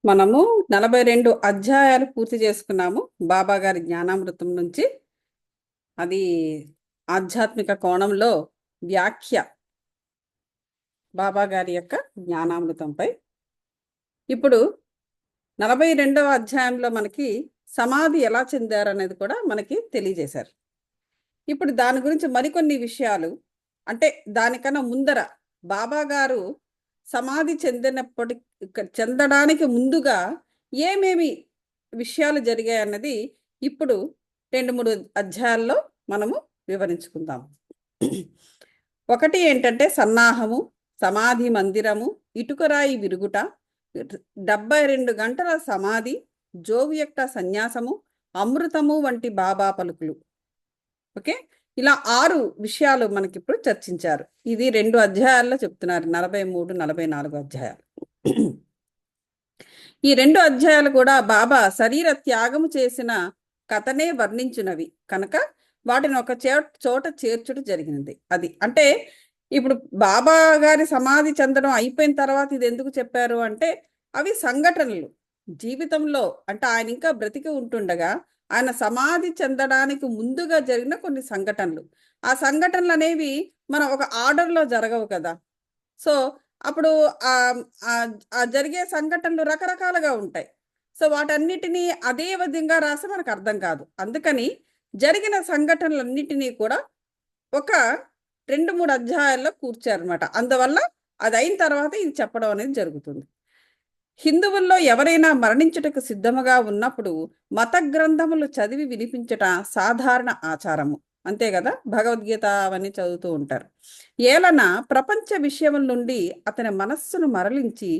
మనము 42 అధ్యాయాలు పూర్తి చేసుకున్నాము బాబా గారి జ్ఞానామృతం నుంచి. అది ఆధ్యాత్మిక కోణంలో వ్యాఖ్య బాబా గారి యొక్క జ్ఞానామృతంపై. ఇప్పుడు 42వ అధ్యాయంలో మనకి సమాధి ఎలా చెందారు అనేది కూడా మనకి తెలియజేశారు. ఇప్పుడు దాని గురించి మరికొన్ని విషయాలు, అంటే దానికన్నా ముందర బాబా గారు సమాధి చెందడానికి ముందుగా ఏమేమి విషయాలు జరిగాయి అన్నది ఇప్పుడు 2-3 అధ్యాయాల్లో మనము వివరించుకుందాం. ఒకటి ఏంటంటే సన్నాహము, సమాధి మందిరము, ఇటుకరాయి విరుగుట, 72 గంటల సమాధి, జోగు యొక్క సన్యాసము, అమృతము వంటి బాబా పలుకులు. ఓకే, ఇలా 6 విషయాలు మనకి ఇప్పుడు చర్చించారు. ఇది 2 అధ్యాయాల్లో చెప్తున్నారు, 43, 44 అధ్యాయాలు. ఈ 2 అధ్యాయాలు కూడా బాబా శరీర త్యాగము చేసిన కథనే వర్ణించినవి కనుక వాటిని ఒక చోట చేర్చుట జరిగినది. అది అంటే ఇప్పుడు బాబా గారి సమాధి చెందడం అయిపోయిన తర్వాత ఇది ఎందుకు చెప్పారు అంటే, అవి సంఘటనలు జీవితంలో, అంటే ఆయన ఇంకా బ్రతికి ఉంటుండగా ఆయన సమాధి చెందడానికి ముందుగా జరిగిన కొన్ని సంఘటనలు. ఆ సంఘటనలు అనేవి మనం ఒక ఆర్డర్లో జరగవు కదా. సో అప్పుడు ఆ జరిగే సంఘటనలు రకరకాలుగా ఉంటాయి. సో వాటన్నిటినీ అదే విధంగా రాసి మనకు అర్థం కాదు. అందుకని జరిగిన సంఘటనలన్నిటినీ కూడా ఒక 2-3 అధ్యాయాల్లో కూర్చారనమాట. అందువల్ల అది అయిన తర్వాత ఇది చెప్పడం అనేది జరుగుతుంది. హిందువుల్లో ఎవరైనా మరణించుటకు సిద్ధముగా ఉన్నప్పుడు మత గ్రంథములు చదివి వినిపించట సాధారణ ఆచారము. అంతే కదా, భగవద్గీత అవన్నీ చదువుతూ ఉంటారు. ఏలన ప్రపంచ విషయముల నుండి అతని మనస్సును మరలించి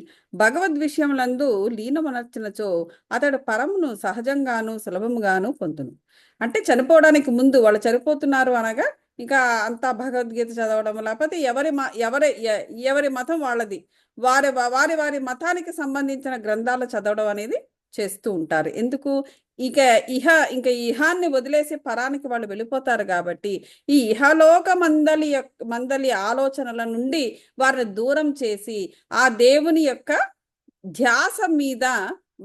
భగవద్ విషయములందు లీనమనర్చినచో అతడు పరమును సహజంగాను సులభంగాను పొందును. అంటే చనిపోవడానికి ముందు, వాళ్ళు చనిపోతున్నారు అనగా ఇంకా అంతా భగవద్గీత చదవడం, లేకపోతే ఎవరి మతం వాళ్ళది, వారి వారి వారి మతానికి సంబంధించిన గ్రంథాలు చదవడం అనేది చేస్తూ ఉంటారు. ఎందుకు? ఇంకా ఇహాన్ని వదిలేసి పరానికి వాళ్ళు వెళ్ళిపోతారు కాబట్టి ఈ ఇహలోక మందలి ఆలోచనల నుండి వారిని దూరం చేసి ఆ దేవుని యొక్క ధ్యాస మీద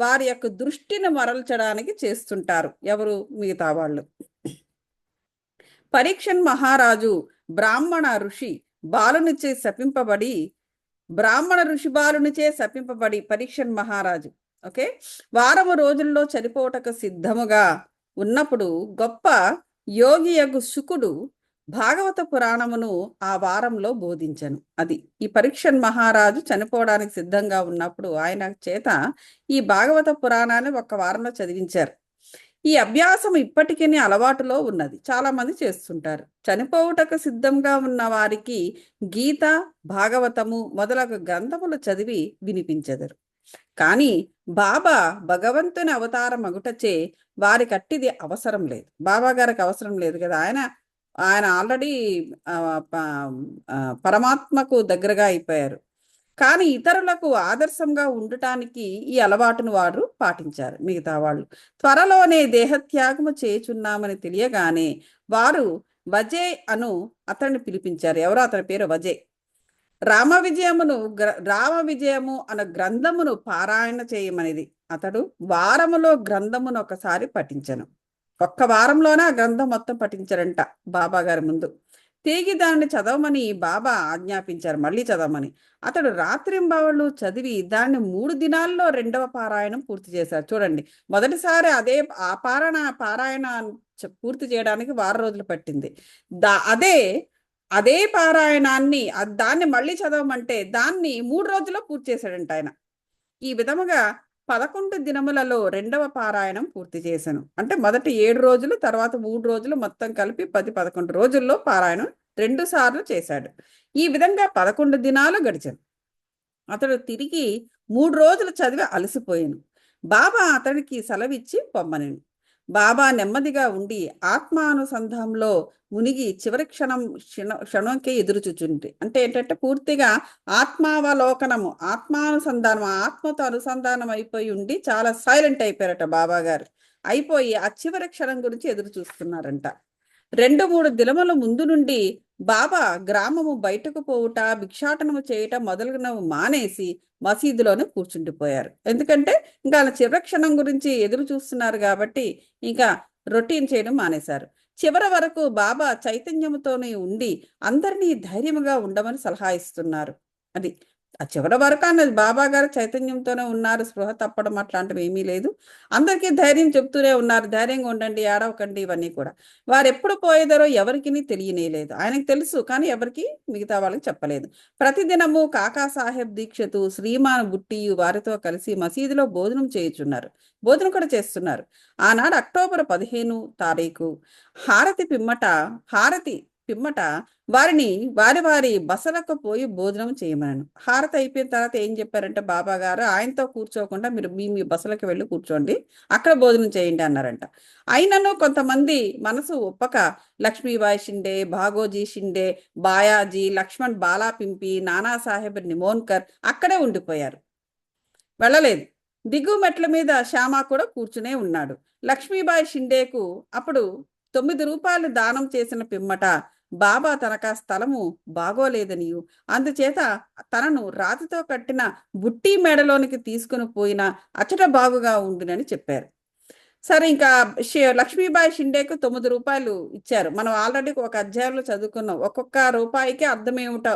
వారి యొక్క దృష్టిని మరల్చడానికి చేస్తుంటారు ఎవరు? మిగతా వాళ్ళు. పరీక్షన్ మహారాజు బ్రాహ్మణ ఋషి బాలునిచే శపింపబడి పరీక్షన్ మహారాజు ఓకే వారము రోజుల్లో చనిపోవటకు సిద్ధముగా ఉన్నప్పుడు గొప్ప యోగియగు శుకుడు భాగవత పురాణమును ఆ వారంలో బోధించను. అది ఈ పరీక్షన్ మహారాజు చనిపోవడానికి సిద్ధంగా ఉన్నప్పుడు ఆయన చేత ఈ భాగవత పురాణాన్ని ఒక వారంలో చదివించారు. ఈ అభ్యాసం ఇప్పటికీ అలవాటులో ఉన్నది, చాలా మంది చేస్తుంటారు. చనిపోవుటకు సిద్ధంగా ఉన్న వారికి గీత, భాగవతము మొదలగు గ్రంథములు చదివి వినిపించెదరు. కానీ బాబా భగవంతుని అవతారం అగుటచే వారి కట్టిది అవసరం లేదు. బాబా గారికి అవసరం లేదు కదా, ఆయన ఆల్రెడీ పరమాత్మకు దగ్గరగా అయిపోయారు. కానీ ఇతరులకు ఆదర్శంగా ఉండటానికి ఈ అలవాటును వారు పాటించారు. మిగతా వాళ్ళు త్వరలోనే దేహత్యాగము చేయుచున్నామని తెలియగానే వారు వజే అను అతన్ని పిలిపించారు. ఎవరో అతని పేరు వజే. రామ విజయము అన్న గ్రంథమును పారాయణ చేయమనేది. అతడు వారములో గ్రంథమును ఒకసారి పఠించను. ఒక్క వారంలోనే ఆ గ్రంథం మొత్తం పఠించారంట బాబా గారి ముందు. తిరిగి దాన్ని చదవమని బాబా ఆజ్ఞాపించారు, మళ్ళీ చదవమని. అతడు రాత్రింబవళ్ళు చదివి దాన్ని 3 దినాల్లో 2వ పారాయణం పూర్తి చేశారు. చూడండి, మొదటిసారి ఆ పారాయణ పూర్తి చేయడానికి 6 రోజులు పట్టింది. అదే పారాయణాన్ని దాన్ని మళ్ళీ చదవమంటే దాన్ని 3 రోజుల్లో పూర్తి చేశాడంట ఆయన. ఈ విధముగా 11 దినములలో 2వ పారాయణం పూర్తి చేశాను. అంటే మొదటి 7 రోజులు, తర్వాత 3 రోజులు, మొత్తం కలిపి 10-11 రోజుల్లో పారాయణం 2 సార్లు చేశాడు. ఈ విధంగా 11 దినాలు గడిచాను. అతడు తిరిగి 3 రోజులు చదివి అలసిపోయాను. బాబా అతడికి సెలవిచ్చి పొమ్మనెను. బాబా నెమ్మదిగా ఉండి ఆత్మానుసంధానంలో మునిగి చివరి క్షణంకే ఎదురుచూచుంది. అంటే ఏంటంటే పూర్తిగా ఆత్మావలోకనము, ఆత్మానుసంధానం, ఆత్మతో అనుసంధానం అయిపోయి ఉండి చాలా సైలెంట్ అయిపోయారట బాబా గారు. అయిపోయి ఆ చివరి క్షణం గురించి ఎదురు చూస్తున్నారంట. 2-3 దినముల ముందు నుండి బాబా గ్రామము బయటకు పోవుట, భిక్షాటనము చేయటం మొదలగునవి మానేసి మసీదులోనే కూర్చుండిపోయారు. ఎందుకంటే ఇంకా వాళ్ళ చివరి క్షణం గురించి ఎదురు చూస్తున్నారు కాబట్టి ఇంకా రొటీన్ చేయడం మానేశారు. చివరి వరకు బాబా చైతన్యముతోనే ఉండి అందరినీ ధైర్యముగా ఉండమని సలహా ఇస్తున్నారు. అది ఆ చివరి వరకు అన్నది బాబా గారు చైతన్యంతోనే ఉన్నారు, స్పృహ తప్పడం అట్లాంటివి ఏమీ లేదు. అందరికీ ధైర్యం చెప్తూనే ఉన్నారు, ధైర్యంగా ఉండండి, ఏడవకండి, ఇవన్నీ కూడా. వారు ఎప్పుడు పోయేదారో ఎవరికి తెలియనేలేదు. ఆయనకు తెలుసు, కానీ ఎవరికి మిగతా వాళ్ళకి చెప్పలేదు. ప్రతిదినము కాకాసాహెబ్ దీక్షితు, శ్రీమాన్ బుట్టియు వారితో కలిసి మసీదులో భోజనం చేయుచున్నారు. భోజనం కూడా చేస్తున్నారు. ఆనాడు అక్టోబర్ 15 తారీఖు హారతి పిమ్మట వారిని వారి వారి బసలకు పోయి భోజనం చేయమనను. హారతి అయిపోయిన తర్వాత ఏం చెప్పారంటే బాబా గారు, ఆయనతో కూర్చోకుండా మీరు మీ మీ బసలకు వెళ్ళి కూర్చోండి, అక్కడ భోజనం చేయండి అన్నారంట. అయినను కొంతమంది మనసు ఒప్పక లక్ష్మీబాయి షిండే, భాగోజీ షిండే, బాయాజీ, లక్ష్మణ్ బాలాపింపి, నానాసాహెబ్ నిమోన్కర్ అక్కడే ఉండిపోయారు, వెళ్ళలేదు. దిగు మెట్ల మీద శ్యామ కూడా కూర్చునే ఉన్నాడు. లక్ష్మీబాయి షిండేకు అప్పుడు 9 రూపాయలు దానం చేసిన పిమ్మట బాబా తనకా స్థలము బాగోలేదనియు, అందుచేత తనను రాతితో కట్టిన బుట్టి మేడలోనికి తీసుకుని పోయిన అచట బాగుగా ఉండునని చెప్పారు. సరే, ఇంకా లక్ష్మీబాయి షిండేకు 9 రూపాయలు ఇచ్చారు. మనం ఆల్రెడీ ఒక అధ్యాయంలో చదువుకున్నాం. ఒక్కొక్క రూపాయికి అర్థం ఏమిటో,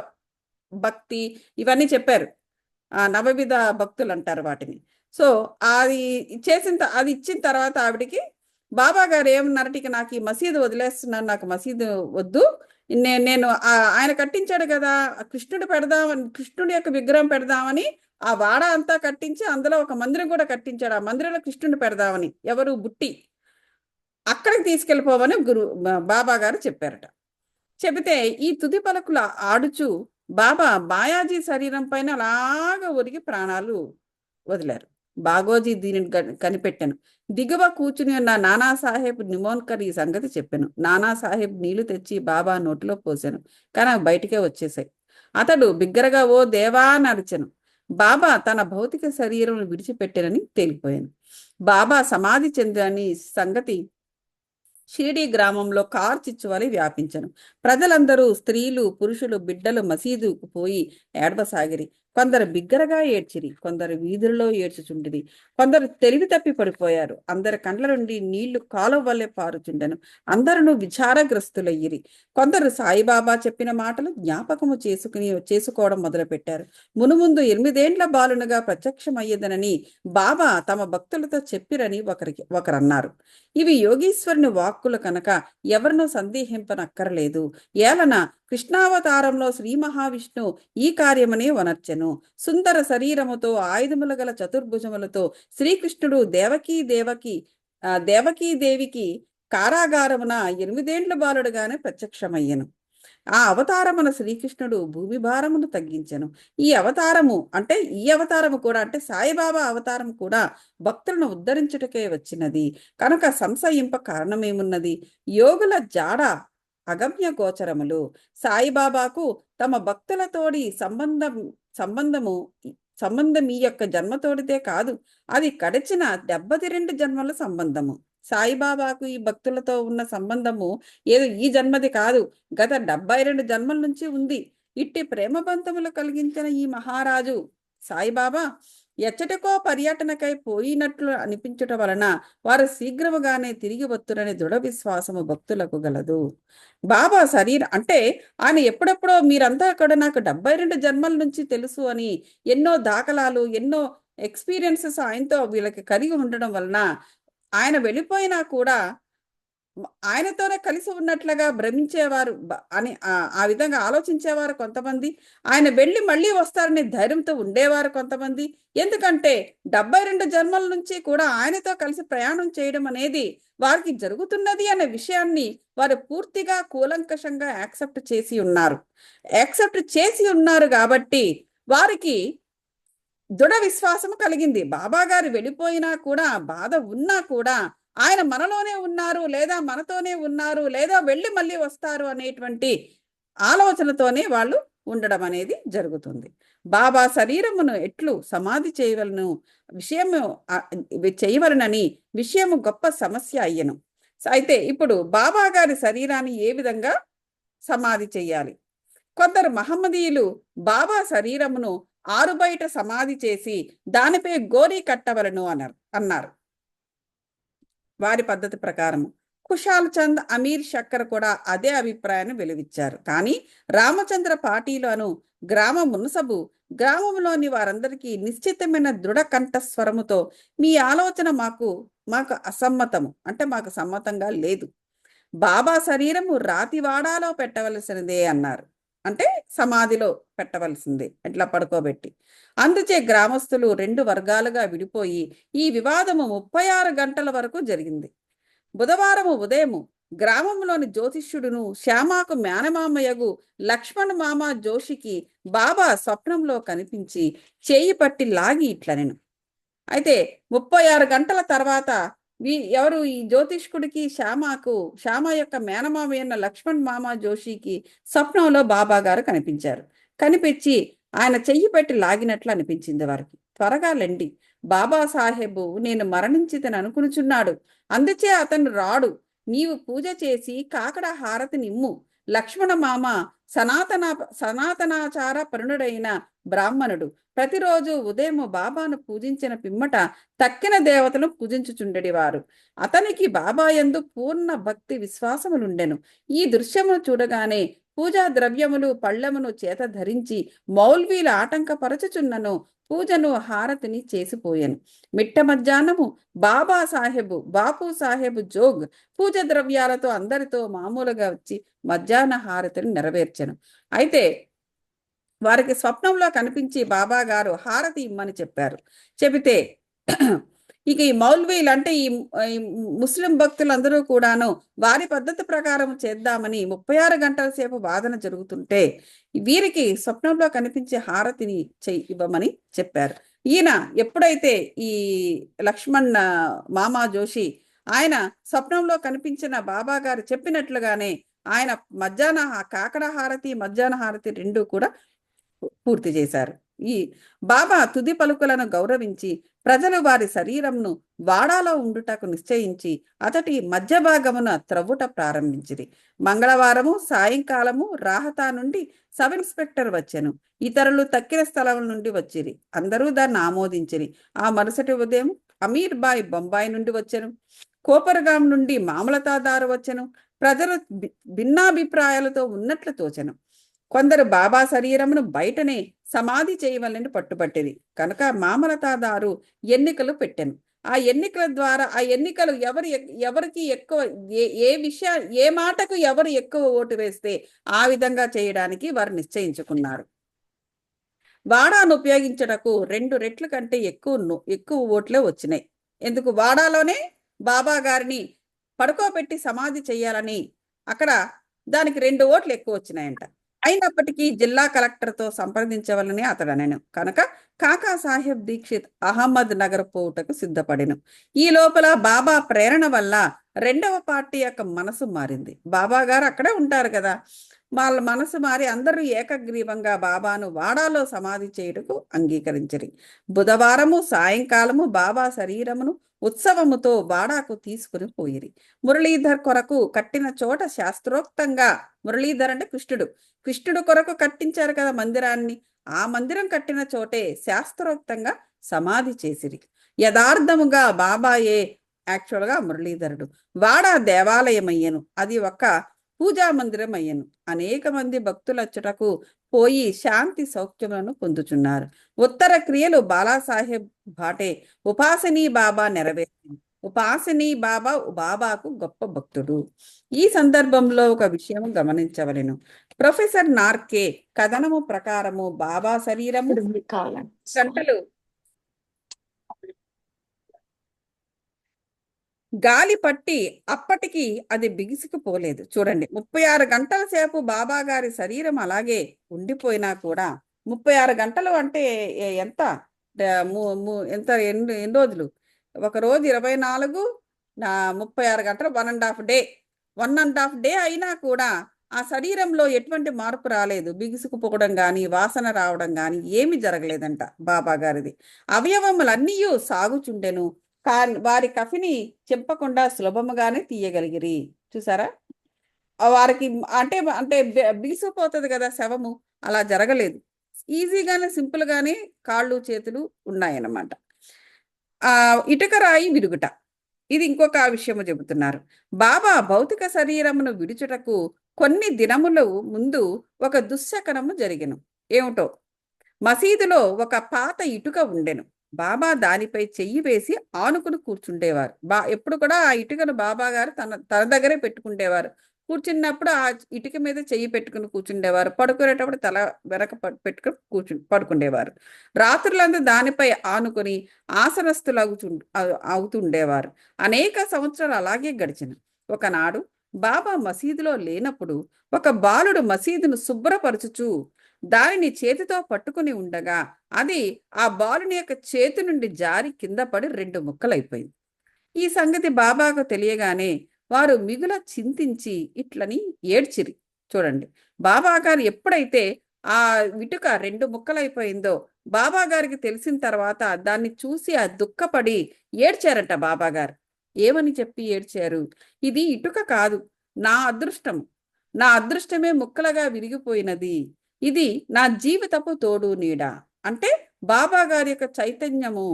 భక్తి, ఇవన్నీ చెప్పారు. నవవిధ భక్తులు అంటారు వాటిని. సో అది అది ఇచ్చిన తర్వాత ఆవిడికి బాబా గారు ఏమన్నారంటే, ఇక నాకు ఈ మసీదు వదిలేస్తున్నాను, నాకు మసీదు వద్దు, నేను ఆయన కట్టించాడు కదా, కృష్ణుడు పెడదామని, కృష్ణుడి యొక్క విగ్రహం పెడదామని ఆ వాడ అంతా కట్టించి అందులో ఒక మందిరం కూడా కట్టించాడు. ఆ మందిరంలో కృష్ణుడిని పెడదామని ఎవరు బుట్టి అక్కడికి తీసుకెళ్ళిపోవని బాబా గారు చెప్పారట. చెబితే ఈ తుది పలుకులు ఆడుచు బాబా బాయాజీ శరీరం పైన అలాగ ఒరిగి ప్రాణాలు వదిలారు. బాగోజీ దీనిని కనిపెట్టాను. దిగువ కూర్చుని ఉన్న నానాసాహెబ్ నిమోన్కర్ ఈ సంగతి చెప్పాను. నానాసాహెబ్ నీళ్లు తెచ్చి బాబా నోటిలో పోసాను, కానీ అవి బయటికే వచ్చేసాయి. అతడు బిగ్గరగా ఓ దేవా అని అరిచెను. బాబా తన భౌతిక శరీరం విడిచిపెట్టానని తేలిపోయాను. బాబా సమాధి చెందని సంగతి షిరిడి గ్రామంలో కార్చిచ్చువలి వ్యాపించను. ప్రజలందరూ, స్త్రీలు, పురుషులు, బిడ్డలు మసీదుకు పోయి ఏడవసాగిరి. కొందరు బిగ్గరగా ఏడ్చిరి, కొందరు వీధుల్లో ఏడ్చుచుండిరి, కొందరు తెలివి తప్పి పడిపోయారు. అందరి కండ్ల నుండి నీళ్లు కాలువ వల్లే పారుచుండెను. అందరూ విచారగ్రస్తులయ్యిరి. కొందరు సాయిబాబా చెప్పిన మాటలు జ్ఞాపకము చేసుకోవడం మొదలుపెట్టారు. మునుముందు 8 ఏండ్ల బాలునుగా ప్రత్యక్షమయ్యేదనని బాబా తమ భక్తులతో చెప్పిరని ఒకరన్నారు. ఇవి యోగీశ్వరుని వాక్కులు కనుక ఎవరినూ సందేహింపనక్కరలేదు. ఏలన కృష్ణావతారంలో శ్రీ మహావిష్ణు ఈ కార్యమనే వనర్చెను. సుందర శరీరముతో, ఆయుధములు గల చతుర్భుజములతో శ్రీకృష్ణుడు దేవికి కారాగారమున 8 ఏండ్ల బాలుడుగానే ప్రత్యక్షమయ్యను. ఆ అవతారమున శ్రీకృష్ణుడు భూమి భారమును తగ్గించెను. ఈ అవతారము కూడా అంటే సాయిబాబా అవతారం కూడా భక్తులను ఉద్ధరించుటకే వచ్చినది కనుక సంశయింప కారణమేమున్నది? యోగుల జాడ అగమ్య గోచరములు. సాయిబాబాకు తమ భక్తులతోడి సంబంధం ఈ యొక్క జన్మతోడితే కాదు, అది గడిచిన 72 జన్మల సంబంధము. సాయిబాబాకు ఈ భక్తులతో ఉన్న సంబంధము ఏదో ఈ జన్మది కాదు, గత 72 జన్మల నుంచి ఉంది. ఇట్టి ప్రేమబంధములు కలిగించిన ఈ మహారాజు సాయిబాబా ఎచ్చటికో పర్యటనకై పోయినట్లు అనిపించుట వలన వారు శీఘ్రముగానే తిరిగి వత్తురని దృఢ విశ్వాసము భక్తులకు గలదు. బాబా శరీరం అంటే ఆయన ఎప్పుడెప్పుడో మీరంతా కూడా నాకు 72 జన్మల నుంచి తెలుసు అని ఎన్నో దాఖలాలు, ఎన్నో ఎక్స్పీరియన్సెస్ ఆయనతో వీళ్ళకి కలిగి ఉండడం వలన ఆయన వెళ్ళిపోయినా కూడా ఆయనతోనే కలిసి ఉన్నట్లుగా భ్రమించేవారు అని ఆ విధంగా ఆలోచించేవారు కొంతమంది. ఆయన వెళ్ళి మళ్ళీ వస్తారని ధైర్యంతో ఉండేవారు కొంతమంది. ఎందుకంటే 72 జన్మల నుంచి కూడా ఆయనతో కలిసి ప్రయాణం చేయడం అనేది వారికి జరుగుతున్నది అనే విషయాన్ని వారు పూర్తిగా కూలంకషంగా యాక్సెప్ట్ చేసి ఉన్నారు కాబట్టి వారికి దృఢ విశ్వాసం కలిగింది. బాబా గారు వెళ్ళిపోయినా కూడా, బాధ ఉన్నా కూడా ఆయన మనలోనే ఉన్నారు, లేదా మనతోనే ఉన్నారు, లేదా వెళ్ళి మళ్ళీ వస్తారు అనేటువంటి ఆలోచనతోనే వాళ్ళు ఉండడం అనేది జరుగుతుంది. బాబా శరీరమును ఎట్లు సమాధి చేయవలనని విషయము గొప్ప సమస్య అయ్యను. అయితే ఇప్పుడు బాబా గారి శరీరాన్ని ఏ విధంగా సమాధి చెయ్యాలి. కొందరు మహమ్మదీయులు బాబా శరీరమును ఆరుబయట సమాధి చేసి దానిపై గోరీ కట్టవలను అన్నారు. వారి పద్ధతి ప్రకారము కుషాల్ చంద్, అమీర్ శక్కర్ కూడా అదే అభిప్రాయాన్ని వెలువిచ్చారు. కానీ రామచంద్ర పాటీలోను గ్రామ మున్సబు గ్రామంలోని వారందరికీ నిశ్చితమైన దృఢ కంఠస్వరముతో మీ ఆలోచన మాకు అసమ్మతము, అంటే మాకు సమ్మతంగా లేదు. బాబా శరీరము రాతివాడాలో పెట్టవలసినదే అన్నారు. అంటే సమాధిలో పెట్టవలసిందే, ఇట్లా పడుకోబెట్టి. అందుచే గ్రామస్తులు 2 వర్గాలుగా విడిపోయి ఈ వివాదము 36 గంటల వరకు జరిగింది. బుధవారము ఉదయము గ్రామంలోని జ్యోతిష్యుడును శ్యామాకు మేనమామయ్యగు లక్ష్మణ్ మామ జోషికి బాబా స్వప్నంలో కనిపించి చేయి పట్టి లాగి ఇట్లనెను. అయితే 36 గంటల తర్వాత ఎవరు ఈ జ్యోతిష్కుడికి శ్యామ యొక్క మేనమామయ్యన్న లక్ష్మణ్ మామ జోషికి స్వప్నంలో బాబా గారు కనిపించారు. కనిపించి ఆయన చెయ్యి పెట్టి లాగినట్లు అనిపించింది వారికి. త్వరగా లెండి, బాబా సాహెబు నేను మరణించితని అనుకునుచున్నాడు, అందుచే అతను రాడు. నీవు పూజ చేసి కాకడ హారతి నిమ్ము. లక్ష్మణ మామ సనాతనాచార పరుణుడైన బ్రాహ్మణుడు. ప్రతిరోజు ఉదయం బాబాను పూజించిన పిమ్మట తక్కిన దేవతలను పూజించుచుండెడివారు. అతనికి బాబా యందు పూర్ణ భక్తి విశ్వాసములుండెను. ఈ దృశ్యమును చూడగానే పూజా ద్రవ్యములు పళ్ళెమును చేత ధరించి మౌల్వీల ఆటంకపరచుచున్నను పూజను హారతిని చేసిపోయాను. మిట్ట మధ్యాహ్నము బాపు సాహెబు జోగ్ పూజ ద్రవ్యాలతో అందరితో మామూలుగా వచ్చి మధ్యాహ్న హారతిని నెరవేర్చెను. అయితే వారికి స్వప్నంలో కనిపించి బాబా గారు హారతి ఇమ్మని చెప్పారు. చెబితే ఇక ఈ మౌల్వీలు అంటే ఈ ముస్లిం భక్తులందరూ కూడాను వారి పద్ధతి ప్రకారం చేద్దామని 36 గంటల సేపు వాదన జరుగుతుంటే వీరికి స్వప్నంలో కనిపించే హారతిని ఇవ్వమని చెప్పారు. ఈయన ఎప్పుడైతే ఈ లక్ష్మణ్ మామా జోషి ఆయన స్వప్నంలో కనిపించిన బాబా గారు చెప్పినట్లుగానే ఆయన కాకడ హారతి మధ్యాహ్న హారతి 2 కూడా పూర్తి చేశారు. ఈ బాబా తుది పలుకులను గౌరవించి ప్రజలు వారి శరీరంను వాడాలో ఉండుటకు నిశ్చయించి అతటి మధ్య భాగమున త్రవ్వుట ప్రారంభించిరి. మంగళవారము సాయంకాలము రాహతా నుండి సబ్ ఇన్స్పెక్టర్ వచ్చెను. ఇతరులు తక్కిన స్థలం నుండి వచ్చిరి. అందరూ దాన్ని ఆమోదించిరి. ఆ మరుసటి ఉదయం అమీర్ బాయ్ బొంబాయి నుండి వచ్చెను. కోపరగాం నుండి మామలతాదారు వచ్చెను. ప్రజలు భిన్నాభిప్రాయాలతో ఉన్నట్లు తోచెను. కొందరు బాబా శరీరమును బయటనే సమాధి చేయవలని పట్టుబట్టింది కనుక మామలతాదారు ఎన్నికలు పెట్టెను. ఆ ఎన్నికల ద్వారా ఎవరికి ఎక్కువ ఏ మాటకు ఎవరు ఎక్కువ ఓటు వేస్తే ఆ విధంగా చేయడానికి వారు నిశ్చయించుకున్నారు. వాడాను ఉపయోగించటకు 2 రెట్ల కంటే ఎక్కువ ఓట్లే వచ్చినాయి. ఎందుకు? వాడాలోనే బాబా గారిని పడుకోబెట్టి సమాధి చేయాలని అక్కడ దానికి 2 ఓట్లు ఎక్కువ వచ్చినాయంట. అయినప్పటికీ జిల్లా కలెక్టర్తో సంప్రదించవలని అతడు అనెను. కనుక కాకా సాహెబ్ దీక్షిత్ అహ్మద్ నగర్ పోవుటకు సిద్ధపడెను. ఈ లోపల బాబా ప్రేరణ వల్ల 2వ పార్టీ యొక్క మనసు మారింది. బాబా గారు అక్కడే ఉంటారు కదా, వాళ్ళ మనసు మారి అందరూ ఏకగ్రీవంగా బాబాను వాడాలో సమాధి చేయుటకు అంగీకరించరి. బుధవారము సాయంకాలము బాబా శరీరమును ఉత్సవముతో వాడాకు తీసుకుని పోయిరి. మురళీధర్ కొరకు కట్టిన చోట శాస్త్రోక్తంగా, మురళీధర్ అంటే కృష్ణుడు కొరకు కట్టించారు కదా మందిరాన్ని, ఆ మందిరం కట్టిన చోటే శాస్త్రోక్తంగా సమాధి చేసిరి. యథార్థముగా బాబాయే యాక్చువల్గా మురళీధరుడు. వాడ దేవాలయమయ్యను, అది ఒక పూజా మందిరం అయ్యను. అనేక మంది భక్తులచ్చుటకు పోయి శాంతి సౌఖ్యములను పొందుచున్నారు. ఉత్తర క్రియలు బాలాసాహెబ్ భాటే ఉపాసనీ బాబా నెరవేర్చింది. ఉపాసనీ బాబాకు గొప్ప భక్తుడు. ఈ సందర్భంలో ఒక విషయం గమనించవలెను. ప్రొఫెసర్ నార్కే కథనము ప్రకారము బాబా శరీరము గంటలు గాలి పట్టి అప్పటికి అది బిగుసుకుపోలేదు. చూడండి, 36 గంటల సేపు బాబా గారి శరీరం అలాగే ఉండిపోయినా కూడా 36 గంటలు అంటే ఎంత ఎంత ఎన్ని రోజులు? ఒక రోజు 24, 36 గంటలు, 1.5 డే అయినా కూడా ఆ శరీరంలో ఎటువంటి మార్పు రాలేదు. బిగుసుకుపోవడం కానీ వాసన రావడం కానీ ఏమి జరగలేదంట బాబా గారిది. అవయవములన్నీ సాగుచుండెను. వారి కఫిని చెంపకుండా సులభముగానే తీయగలిగిరి. చూసారా? వారికి అంటే అంటే బిగిసిపోతుంది కదా శవము, అలా జరగలేదు. ఈజీగానే సింపుల్ గానే కాళ్ళు చేతులు ఉన్నాయన్నమాట. ఇటుక రాయి విరుగుట, ఇది ఇంకొక విషయము చెబుతున్నారు. బాబా భౌతిక శరీరమును విడుచుటకు కొన్ని దినములు ముందు ఒక దుశ్శకనము జరిగెను. ఏమిటో, మసీదులో ఒక పాత ఇటుక ఉండెను. బాబా దానిపై చెయ్యి వేసి ఆనుకుని కూర్చుండేవారు. ఎప్పుడు కూడా ఆ ఇటుకను బాబా గారు తన తన దగ్గరే పెట్టుకుండేవారు. కూర్చున్నప్పుడు ఆ ఇటుక మీద చెయ్యి పెట్టుకుని కూర్చుండేవారు. పడుకునేటప్పుడు తల వెనక పెట్టుకుని పడుకుండేవారు. రాత్రులంతా దానిపై ఆనుకొని ఆసనస్తులు అవుతుండేవారు. అనేక సంవత్సరాలు అలాగే గడిచిన. ఒకనాడు బాబా మసీదులో లేనప్పుడు ఒక బాలుడు మసీదును శుభ్రపరచుచు దానిని చేతితో పట్టుకుని ఉండగా అది ఆ బాలుని యొక్క చేతి నుండి జారి కింద పడి 2 ముక్కలైపోయింది. ఈ సంగతి బాబాకు తెలియగానే వారు మిగుల చింతించి ఇట్లని ఏడ్చిరి. చూడండి, బాబా గారు ఎప్పుడైతే ఆ ఇటుక 2 ముక్కలైపోయిందో బాబా గారికి తెలిసిన తర్వాత దాన్ని చూసి ఆ దుఃఖపడి ఏడ్చారట బాబా గారు. ఏమని చెప్పి ఏడ్చారు? ఇది ఇటుక కాదు, నా అదృష్టం, నా అదృష్టమే ముక్కలుగా విరిగిపోయినది, ఇది నా జీవితపు తోడు నీడ. అంటే బాబా గారి యొక్క చైతన్యము,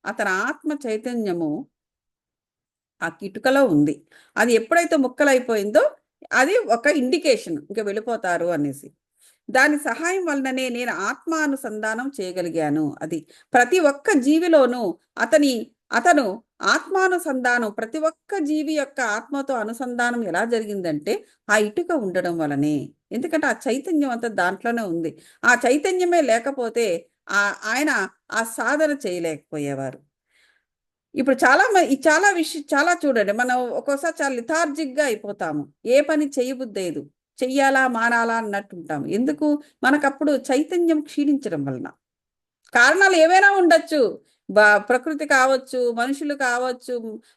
అతని ఆత్మ చైతన్యము ఆ ఇటుకలో ఉంది. అది ఎప్పుడైతే ముక్కలైపోయిందో అది ఒక ఇండికేషన్, ఇంకా వెళ్ళిపోతారు అనేసి. దాని సహాయం వలననే నేను ఆత్మానుసంధానం చేయగలిగాను. అది ప్రతి ఒక్క జీవిలోనూ అతను ఆత్మానుసంధానం, ప్రతి ఒక్క జీవి యొక్క ఆత్మతో అనుసంధానం ఎలా జరిగిందంటే ఆ ఇటుక ఉండడం వలనే. ఎందుకంటే ఆ చైతన్యం అంతా దాంట్లోనే ఉంది. ఆ చైతన్యమే లేకపోతే ఆయన ఆ సాధన చేయలేకపోయేవారు. ఇప్పుడు చాలా చూడండి, మనం ఒక్కోసారి చాలా లిథార్జిక్గా అయిపోతాము. ఏ పని చేయబుద్దేదు, చెయ్యాలా మానాలా అన్నట్టు ఉంటాము. ఎందుకు? మనకప్పుడు చైతన్యం క్షీణించడం వలన. కారణాలు ఏవైనా ఉండొచ్చు, ప్రకృతి కావచ్చు, మనుషులు కావచ్చు,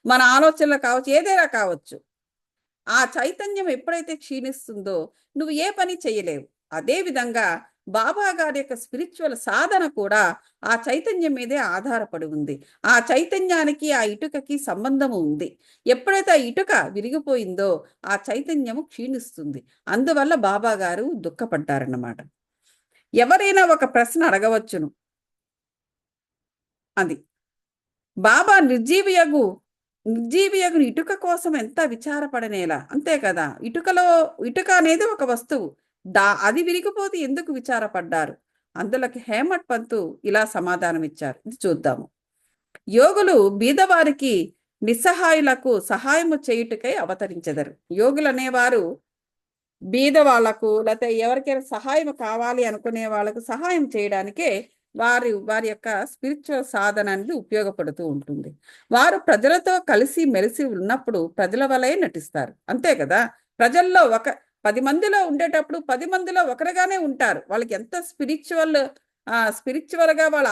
మన ఆలోచనలు కావచ్చు, ఏదైనా కావచ్చు. ఆ చైతన్యం ఎప్పుడైతే క్షీణిస్తుందో నువ్వు ఏ పని చేయలేవు. అదే విధంగా బాబా గారి యొక్క స్పిరిచువల్ సాధన కూడా ఆ చైతన్యం మీదే ఆధారపడి ఉంది. ఆ చైతన్యానికి ఆ ఇటుకకి సంబంధము ఉంది. ఎప్పుడైతే ఆ ఇటుక విరిగిపోయిందో ఆ చైతన్యము క్షీణిస్తుంది. అందువల్ల బాబా గారు దుఃఖపడ్డారన్నమాట. ఎవరైనా ఒక ప్రశ్న అడగవచ్చును, అది బాబా నిర్జీవియగు ఇటుక కోసం ఎంత విచారపడనేలా, అంతే కదా. ఇటుక అనేది ఒక వస్తువు, అది విరిగిపోతే ఎందుకు విచారపడ్డారు? అందులోకి హేమట్ పంతు ఇలా సమాధానం ఇచ్చారు. ఇది చూద్దాము. యోగులు బీదవారికి నిస్సహాయులకు సహాయము చేయుటకై అవతరించెదరు. యోగులు అనేవారు బీద వాళ్లకు, లేకపోతే ఎవరికైనా సహాయం కావాలి అనుకునే వాళ్ళకు సహాయం చేయడానికే వారి యొక్క స్పిరిచువల్ సాధన అనేది ఉపయోగపడుతూ ఉంటుంది. వారు ప్రజలతో కలిసి మెలిసి ఉన్నప్పుడు ప్రజల వలె నటిస్తారు, అంతే కదా. ప్రజల్లో 10 మందిలో ఉండేటప్పుడు 10 మందిలో ఒకరుగానే ఉంటారు. వాళ్ళకి ఎంత స్పిరిచువల్గా వాళ్ళ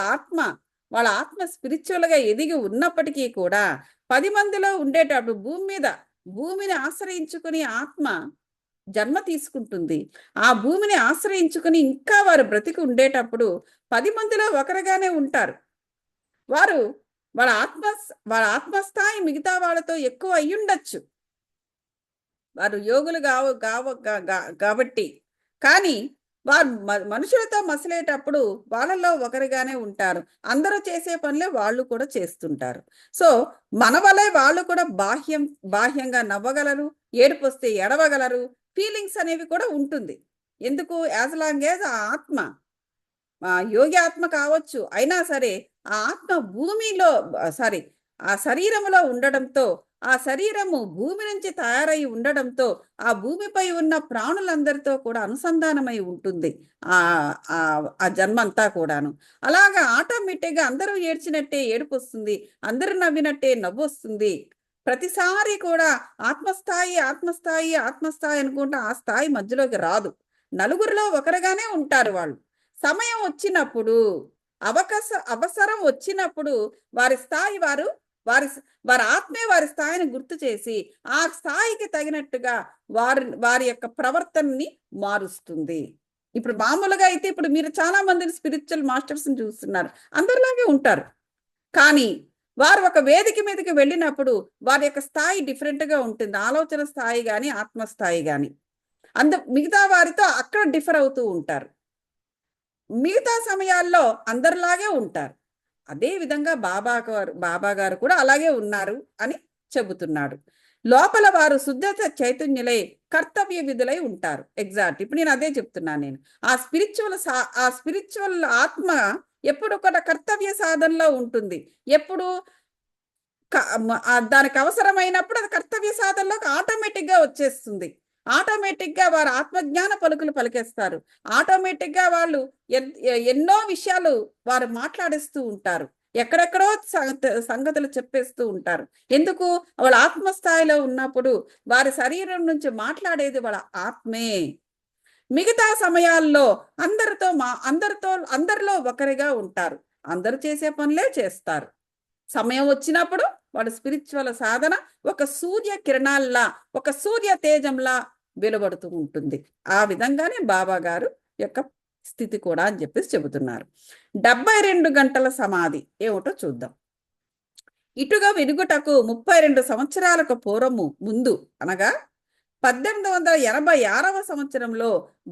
ఆత్మ స్పిరిచువల్గా ఎదిగి ఉన్నప్పటికీ కూడా 10 మందిలో ఉండేటప్పుడు భూమిని ఆశ్రయించుకుని ఆత్మ జన్మ తీసుకుంటుంది. ఆ భూమిని ఆశ్రయించుకుని ఇంకా వారు బ్రతికి ఉండేటప్పుడు 10 మందిలో ఒకరుగానే ఉంటారు. వారు వాళ్ళ ఆత్మస్థాయి మిగతా వాళ్ళతో ఎక్కువ అయ్యుండొచ్చు, వారు యోగులు కాబట్టి. కానీ వారు మనుషులతో మసలేటప్పుడు వాళ్ళలో ఒకరిగానే ఉంటారు. అందరూ చేసే పనులే వాళ్ళు కూడా చేస్తుంటారు. సో మన వలె వాళ్ళు కూడా బాహ్యంగా నవ్వగలరు, ఏడుపు వస్తే ఎడవగలరు, ఫీలింగ్స్ అనేవి కూడా ఉంటుంది. ఎందుకు? యాజ్ లాంగ్ యాజ్ ఆ ఆత్మ యోగి ఆత్మ కావచ్చు, అయినా సరే ఆ ఆత్మ ఆ శరీరములో ఉండడంతో, ఆ శరీరము భూమి నుంచి తయారై ఉండడంతో ఆ భూమిపై ఉన్న ప్రాణులందరితో కూడా అనుసంధానమై ఉంటుంది ఆ జన్మంతా కూడాను. అలాగా ఆటోమేటిక్గా అందరూ ఏడ్చినట్టే ఏడుపు వస్తుంది, అందరూ నవ్వినట్టే నవ్వు వస్తుంది. ప్రతిసారి కూడా ఆత్మస్థాయి ఆత్మస్థాయి ఆత్మస్థాయి అనుకుంటే ఆ స్థాయి మధ్యలోకి రాదు. నలుగురిలో ఒకరుగానే ఉంటారు వాళ్ళు. సమయం వచ్చినప్పుడు, అవసరం వచ్చినప్పుడు వారి స్థాయి వారి ఆత్మే వారి స్థాయిని గుర్తు చేసి ఆ స్థాయికి తగినట్టుగా వారి యొక్క ప్రవర్తనని మారుస్తుంది. ఇప్పుడు మామూలుగా అయితే ఇప్పుడు మీరు చాలా మందిని స్పిరిచువల్ మాస్టర్స్ని చూస్తున్నారు, అందరిలాగే ఉంటారు. కానీ వారు ఒక వేదిక మీదకి వెళ్ళినప్పుడు వారి యొక్క స్థాయి డిఫరెంట్గా ఉంటుంది, ఆలోచన స్థాయి కానీ ఆత్మస్థాయి కానీ. మిగతా వారితో అక్కడ డిఫర్ అవుతూ ఉంటారు. మిగతా సమయాల్లో అందరిలాగే ఉంటారు. అదే విధంగా బాబా గారు కూడా అలాగే ఉన్నారు అని చెబుతున్నాడు. లోపల వారు శుద్ధత చైతన్యులై కర్తవ్య విధులై ఉంటారు. ఎగ్జాక్ట్. ఇప్పుడు నేను అదే చెప్తున్నాను. నేను ఆ స్పిరిచువల్ ఆత్మ ఎప్పుడు కూడా కర్తవ్య సాధనలో ఉంటుంది. ఎప్పుడు దానికి అవసరమైనప్పుడు అది కర్తవ్య సాధనలోకి ఆటోమేటిక్గా వచ్చేస్తుంది. ఆటోమేటిక్గా వారు ఆత్మజ్ఞాన పలుకులు పలికేస్తారు. ఆటోమేటిక్గా వాళ్ళు ఎన్నో విషయాలు వారు మాట్లాడిస్తూ ఉంటారు. ఎక్కడెక్కడో సంగతులు చెప్పేస్తూ ఉంటారు. ఎందుకు? వాళ్ళ ఆత్మస్థాయిలో ఉన్నప్పుడు వారి శరీరం నుంచి మాట్లాడేది వాళ్ళ ఆత్మే. మిగతా సమయాల్లో అందరిలో ఒకరిగా ఉంటారు. అందరూ చేసే పనులే చేస్తారు. సమయం వచ్చినప్పుడు వాడు స్పిరిచువల్ సాధన ఒక సూర్య కిరణాల్లా, ఒక సూర్య తేజంలా వెలువడుతూ ఉంటుంది. ఆ విధంగానే బాబా గారు యొక్క స్థితి కూడా అని చెప్పేసి చెబుతున్నారు. 72 గంటల సమాధి ఏమిటో చూద్దాం. ఇటుగా వెనుగుటకు 32 సంవత్సరాలకు పూర్వము ముందు అనగా 1886వ సంవత్సరంలో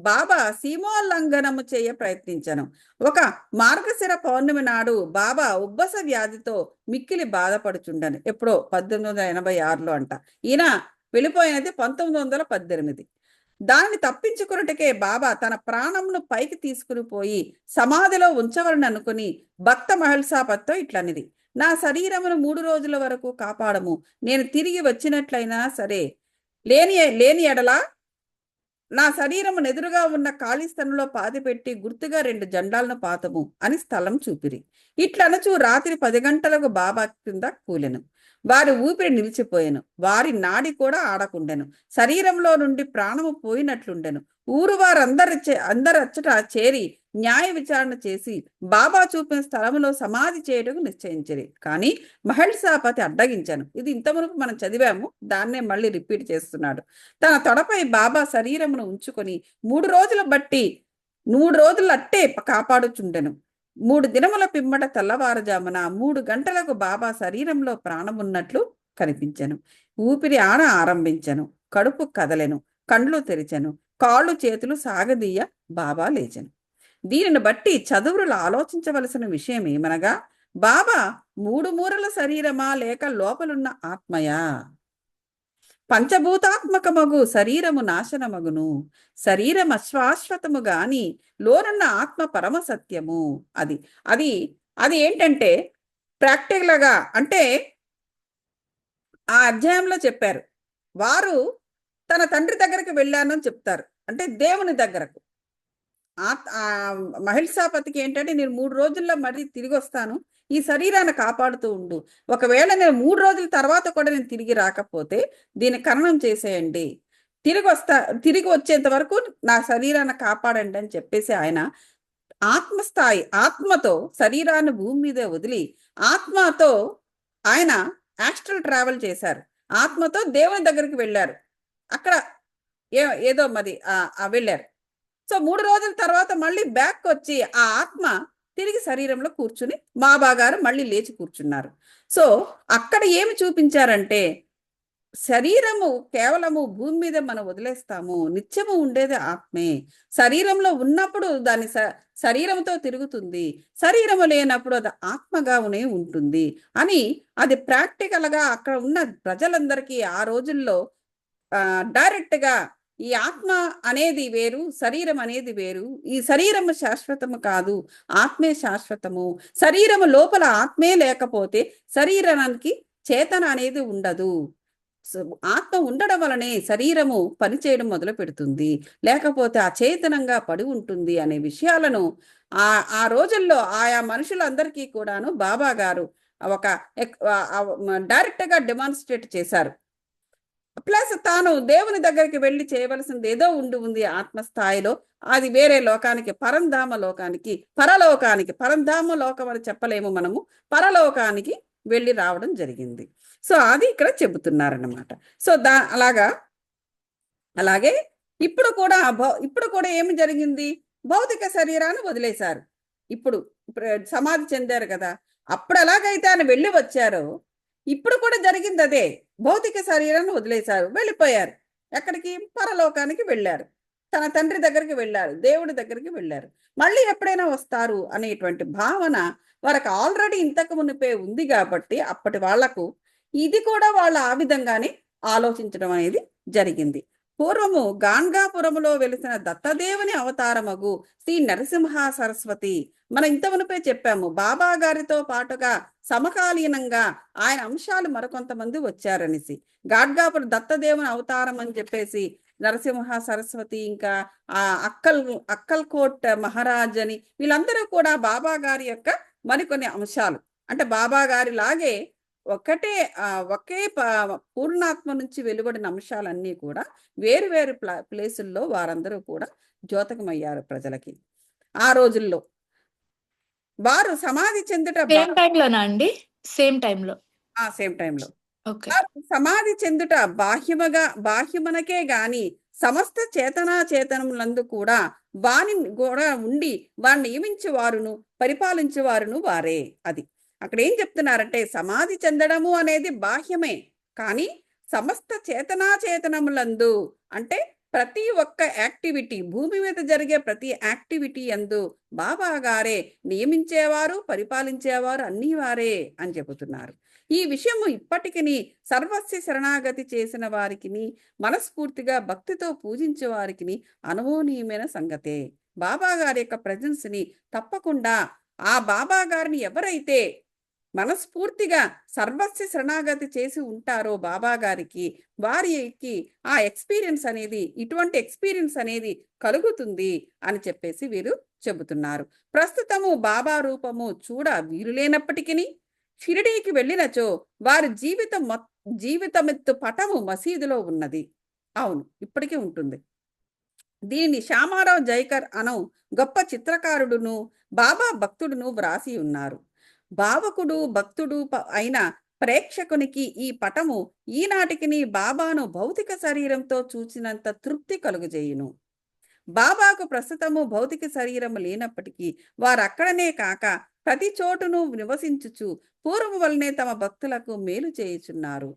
బాబా సీమోల్లంఘనము చేయ ప్రయత్నించను. ఒక మార్గశిర పౌర్ణమి నాడు బాబా ఉబ్బస వ్యాధితో మిక్కిలి బాధపడుచుండను. ఎప్పుడో 1886లో అంట. ఈయన వెళ్ళిపోయినది 1918. దానిని తప్పించుకున్నట్టుకే బాబా తన ప్రాణంను పైకి తీసుకుని పోయి సమాధిలో ఉంచవలననుకుని భక్త మహల్సాపత్తో ఇట్లనిది: నా శరీరమును 3 రోజుల వరకు కాపాడము. నేను తిరిగి వచ్చినట్లయినా సరే లేని ఎడల నా శరీరము ఎదురుగా ఉన్న ఖాళీ స్థలంలో పాతిపెట్టి గుర్తుగా 2 జెండాలను పాతము అని స్థలం చూపిరి. ఇట్లనచు రాత్రి 10 గంటలకు బాబా కింద కూలెను. వారి ఊపిరి నిలిచిపోయెను. వారి నాడి కూడా ఆడకుండెను. శరీరంలో నుండి ప్రాణము పోయినట్లుండెను. ఊరు అందరచ్చట చేరి న్యాయ విచారణ చేసి బాబా చూపిన స్థలంలో సమాధి చేయటం నిశ్చయించరి. కానీ మహల్సాపతి అడ్డగించాను. ఇది ఇంతవరకు మనం చదివాము, దాన్నే మళ్ళీ రిపీట్ చేస్తున్నాడు. తన తొడపై బాబా శరీరమును ఉంచుకొని 3 రోజులు అట్టే కాపాడుచుండెను. 3 దినముల పిమ్మట తెల్లవారుజామున 3 గంటలకు బాబా శరీరంలో ప్రాణమున్నట్లు కనిపించెను. ఊపిరి ఆరంభించెను. కడుపు కదలెను. కండ్లు తెరిచెను. కాళ్ళు చేతులు సాగదీయ బాబా లేచెను. దీనిని బట్టి చదువురులు ఆలోచించవలసిన విషయం ఏమనగా, బాబా 3 మూరల శరీరమా లేక లోపలున్న ఆత్మయా? పంచభూతాత్మకమగు శరీరము నాశనమగును. శరీరం అశ్వాశ్వతము గాని లోనున్న ఆత్మ పరమ సత్యము. అది ఏంటంటే ప్రాక్టికల్గా అంటే ఆ అధ్యాయంలో చెప్పారు. వారు తన తండ్రి దగ్గరికి వెళ్ళాను అని చెప్తారు. అంటే దేవుని దగ్గరకు. మహిళసాపతికి ఏంటంటే, నేను 3 రోజుల్లో మళ్ళీ తిరిగి వస్తాను, ఈ శరీరాన్ని కాపాడుతూ ఉండు. ఒకవేళ నేను 3 రోజుల తర్వాత కూడా నేను తిరిగి రాకపోతే దీన్ని ఖననం చేసేయండి. తిరిగి వచ్చేంత వరకు నా శరీరాన్ని కాపాడండి అని చెప్పేసి ఆయన ఆత్మతో శరీరాన్ని భూమి మీద వదిలి ఆత్మతో ఆయన యాస్ట్రల్ ట్రావెల్ చేశారు. ఆత్మతో దేవుని దగ్గరికి వెళ్ళారు. అక్కడ ఏదో మరి వెళ్ళారు. సో 3 రోజుల తర్వాత మళ్ళీ బ్యాక్ వచ్చి ఆ ఆత్మ తిరిగి శరీరంలో కూర్చుని బాబా గారు మళ్ళీ లేచి కూర్చున్నారు. సో అక్కడ ఏమి చూపించారంటే, శరీరము కేవలము భూమి మీద మనం వదిలేస్తాము, నిత్యము ఉండేది ఆత్మే. శరీరంలో ఉన్నప్పుడు దాని శరీరంతో తిరుగుతుంది, శరీరము లేనప్పుడు అది ఆత్మగానే ఉంటుంది అని అది ప్రాక్టికల్గా అక్కడ ఉన్న ప్రజలందరికీ ఆ రోజుల్లో డైరెక్ట్గా ఈ ఆత్మ అనేది వేరు, శరీరం అనేది వేరు. ఈ శరీరము శాశ్వతము కాదు, ఆత్మే శాశ్వతము. శరీరము లోపల ఆత్మే లేకపోతే శరీరానికి చేతన అనేది ఉండదు. ఆత్మ ఉండడం వలనే శరీరము పనిచేయడం మొదలు పెడుతుంది, లేకపోతే అచేతనంగా పడి ఉంటుంది అనే విషయాలను ఆ రోజుల్లో ఆయా మనుషులందరికీ కూడాను బాబా గారు ఒక డైరెక్ట్గా డెమాన్స్ట్రేట్ చేశారు. ప్లస్ తాను దేవుని దగ్గరికి వెళ్ళి చేయవలసింది ఏదో ఉంది ఆత్మస్థాయిలో. అది వేరే లోకానికి, పరంధామ లోకానికి, పరంధామ లోకం అని చెప్పలేము మనము, పరలోకానికి వెళ్ళి రావడం జరిగింది. సో అది ఇక్కడ చెబుతున్నారన్నమాట. సో అలాగే ఇప్పుడు కూడా ఏమి జరిగింది? భౌతిక శరీరాన్ని వదిలేశారు. ఇప్పుడు సమాధి చెందారు కదా. అప్పుడు ఎలాగైతే ఆయన వెళ్ళి వచ్చారో ఇప్పుడు కూడా జరిగింది అదే. భౌతిక శరీరాన్ని వదిలేశారు, వెళ్ళిపోయారు. ఎక్కడికి? పరలోకానికి వెళ్ళారు. తన తండ్రి దగ్గరికి వెళ్ళారు. దేవుడి దగ్గరికి వెళ్ళారు. మళ్ళీ ఎప్పుడైనా వస్తారు అనేటువంటి భావన వారికి ఆల్రెడీ ఇంతకు మునుపే ఉంది కాబట్టి అప్పటి వాళ్లకు ఇది కూడా వాళ్ళు ఆ విధంగానే ఆలోచించడం అనేది జరిగింది. పూర్వము గాన్గాపురములో వెలిసిన దత్తదేవుని అవతారమగు శ్రీ నరసింహ సరస్వతి, మనం ఇంత మునుపే చెప్పాము. బాబా గారితో పాటుగా సమకాలీనంగా ఆయన అంశాలు మరికొంతమంది వచ్చారనేసి. గాడ్గాపుర దత్తదేవుని అవతారం అని చెప్పేసి నరసింహ సరస్వతి, ఇంకా ఆ అక్కల్కోట్ మహారాజ్ అని, వీళ్ళందరూ కూడా బాబా గారి యొక్క మరికొన్ని అంశాలు. అంటే బాబా గారి లాగే ఒకే పూర్ణాత్మ నుంచి వెలువడిన అంశాలన్నీ కూడా వేరు వేరు ప్లేసుల్లో వారందరూ కూడా ద్యోతకమయ్యారు ప్రజలకి. ఆ రోజుల్లో వారు సమాధి చెందుట సేమ్ టైంలోనా అండి? సేమ్ టైంలో. సేమ్ టైంలో ఓకే. సమాధి చెందుట బాహ్యమునకే గాని సమస్త చేతనా చేతనములందు కూడా వాని కూడా ఉండి వారిని నియమించేవారును పరిపాలించేవారును వారే. అది అక్కడ ఏం చెప్తున్నారంటే, సమాధి చెందడము అనేది బాహ్యమే, కానీ సమస్త చేతనా చేతనములందు అంటే ప్రతి ఒక్క యాక్టివిటీ, భూమి మీద జరిగే ప్రతి యాక్టివిటీ యందు బాబా గారే నియమించేవారు, పరిపాలించేవారు అన్నీ వారే అని చెబుతున్నారు. ఈ విషయము ఇప్పటికిని సర్వస్వ శరణాగతి చేసిన వారికిని, మనస్ఫూర్తిగా భక్తితో పూజించే వారికిని అనుభవనీయమైన సంగతే. బాబా గారి యొక్క ప్రజెన్స్ని తప్పకుండా, ఆ బాబా గారిని ఎవరైతే మనస్ఫూర్తిగా సర్వస్వ శరణాగతి చేసి ఉంటారో బాబా గారికి, వారికి ఆ ఎక్స్పీరియన్స్ అనేది, ఇటువంటి ఎక్స్పీరియన్స్ అనేది కలుగుతుంది అని చెప్పేసి వీరు చెబుతున్నారు. ప్రస్తుతము బాబా రూపము చూడ వీలు లేనప్పటికీ షిరిడీకి వెళ్ళినచో వారి జీవితమెత్తు పటము మసీదులో ఉన్నది. అవును, ఇప్పటికీ ఉంటుంది. దీన్ని శ్యామారావు జైకర్ అను గొప్ప చిత్రకారుడును బాబా భక్తుడును వ్రాసి ఉన్నారు. భావకుడు భక్తుడు అయిన ప్రేక్షకునికి ఈ పటము ఈనాటికి బాబాను భౌతిక శరీరంతో చూచినంత తృప్తి కలుగజేయును. బాబాకు ప్రస్తుతము భౌతిక శరీరం లేనప్పటికీ వారు అక్కడనే కాక ప్రతి చోటును నివసించుచు పూర్వం వల్లనే తమ భక్తులకు మేలు చేయుచున్నారు.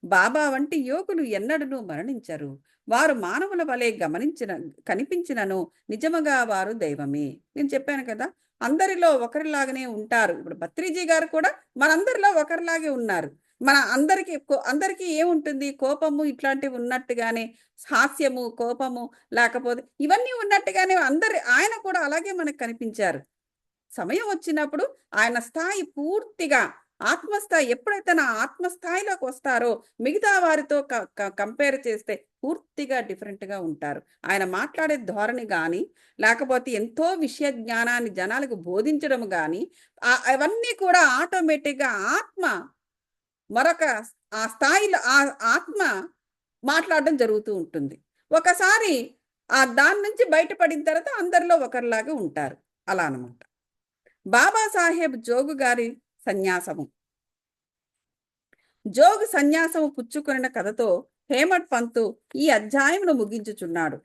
బాబా వంటి యోగులు ఎన్నడూ మరణించరు. వారు మానవుల వలె కనిపించినను నిజముగా వారు దైవమే. నేను చెప్పాను కదా, అందరిలో ఒకరిలాగానే ఉంటారు. ఇప్పుడు భత్రిజీ గారు కూడా మనందరిలో ఒకరిలాగే ఉన్నారు. మన అందరికీ ఏముంటుంది? కోపము ఇట్లాంటివి ఉన్నట్టుగానే, హాస్యము, కోపము, లేకపోతే ఇవన్నీ ఉన్నట్టుగానే ఆయన కూడా అలాగే మనకు కనిపించారు. సమయం వచ్చినప్పుడు ఆయన స్థాయి పూర్తిగా ఆత్మస్థాయి, ఎప్పుడైతే నా ఆత్మస్థాయిలోకి వస్తారో మిగతా వారితో కంపేర్ చేస్తే పూర్తిగా డిఫరెంట్గా ఉంటారు. ఆయన మాట్లాడే ధోరణి కానీ, లేకపోతే ఎంతో విషయ జ్ఞానాన్ని జనాలకు బోధించడం కానీ, అవన్నీ కూడా ఆటోమేటిక్గా ఆత్మ మరొక ఆ స్థాయిలో ఆ ఆత్మ మాట్లాడడం జరుగుతూ ఉంటుంది. ఒకసారి దాని నుంచి బయటపడిన తర్వాత అందరిలో ఒకరిలాగా ఉంటారు. అలా అనమాట. బాబాసాహెబ్ జోగు గారి సన్యాసము. జోగు సన్యాసము పుచ్చుకొనిన కథతో హేమట్ పంతు ఈ అధ్యాయమును ముగించుచున్నాడు.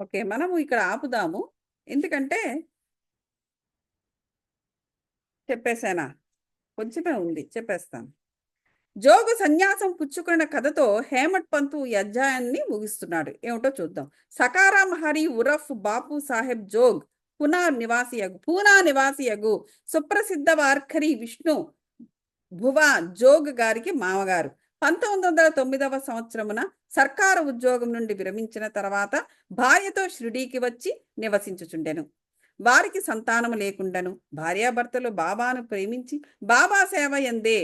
ఓకే, మనము ఇక్కడ ఆపుదాము. ఎందుకంటే చెప్పేశానా? కొంచెమే ఉంది, చెప్పేస్తాను. జోగు సన్యాసం పుచ్చుకున్న కథతో హేమట్ పంతు ఈ అధ్యాయాన్ని ముగిస్తున్నాడు. ఏమిటో చూద్దాం. సకారాం హరి ఉరఫ్ బాపు సాహెబ్ జోగ్ పూనా నివాసియగు సుప్రసిద్ధ వార్ఖరి విష్ణు భువా జోగ్ గారికి మామగారు. 1909వ సంవత్సరమున సర్కారు ఉద్యోగం నుండి విరమించిన తర్వాత భార్యతో షిరిడీకి వచ్చి నివసించుచుండెను. వారికి సంతానము లేకుండాను భార్యాభర్తలు బాబాను ప్రేమించి బాబా సేవ ఎందే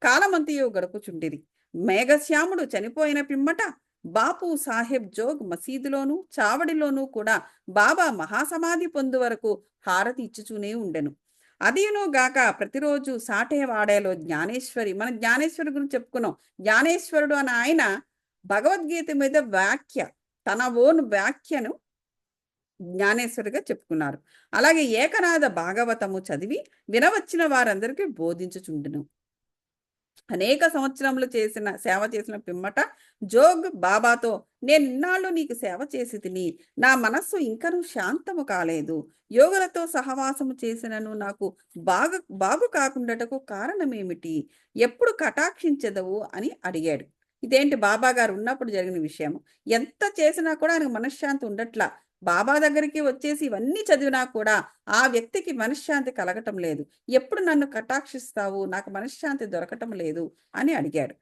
కాలమంతియు గడుపుచుండిరి. మేఘశ్యాముడు చనిపోయిన పిమ్మట బాపు సాహెబ్ జోగ్ మసీదులోను చావడిలోనూ కూడా బాబా మహాసమాధి పొందు వరకు హారతి ఇచ్చుచూనే ఉండెను. అదేనూ గాక ప్రతిరోజు సాటేవాడేలో జ్ఞానేశ్వరి, మన జ్ఞానేశ్వరి గురించి చెప్పుకున్నాం. జ్ఞానేశ్వరుడు అని ఆయన భగవద్గీత మీద తన ఓన్ వ్యాఖ్యను జ్ఞానేశ్వరిగా చెప్పుకున్నారు. అలాగే ఏకనాథ భాగవతము చదివి వినవచ్చిన వారందరికీ బోధించుచుండును. అనేక సంవత్సరములు సేవ చేసిన పిమ్మట జోగ్ బాబాతో, నేను ఇన్నాళ్ళు నీకు సేవ చేసి తిని నా మనస్సు ఇంకనూ శాంతము కాలేదు. యోగులతో సహవాసము చేసినను నాకు బాగు కాకుండాటకు కారణమేమిటి? ఎప్పుడు కటాక్షించదవు అని అడిగాడు. ఇదేంటి బాబా గారు ఉన్నప్పుడు జరిగిన విషయం. ఎంత చేసినా కూడా ఆయనకు మనశ్శాంతి ఉండట్లా. బాబా దగ్గరికి వచ్చేసి ఇవన్నీ చదివినా కూడా ఆ వ్యక్తికి మనశ్శాంతి కలగటం లేదు. ఎప్పుడు నన్ను కటాక్షిస్తావు? నాకు మనశ్శాంతి దొరకటం లేదు అని అడిగాడు.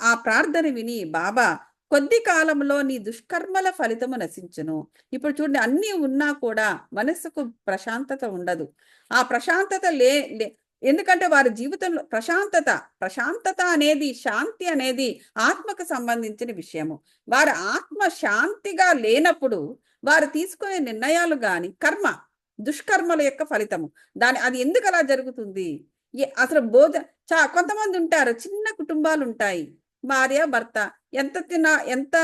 ఆ ప్రార్థన విని బాబా, కొద్ది కాలంలో నీ దుష్కర్మల ఫలితము నశించును. ఇప్పుడు చూడండి, అన్నీ ఉన్నా కూడా మనస్సుకు ప్రశాంతత ఉండదు. ఆ ప్రశాంతత ఎందుకంటే వారి జీవితంలో ప్రశాంతత అనేది, శాంతి అనేది ఆత్మకు సంబంధించిన విషయము. వారి ఆత్మ శాంతిగా లేనప్పుడు వారు తీసుకునే నిర్ణయాలు గాని దుష్కర్మల యొక్క ఫలితము. అది ఎందుకు అలా జరుగుతుంది? అసలు కొంతమంది ఉంటారు, చిన్న కుటుంబాలు ఉంటాయి, భార్య భర్త, ఎంత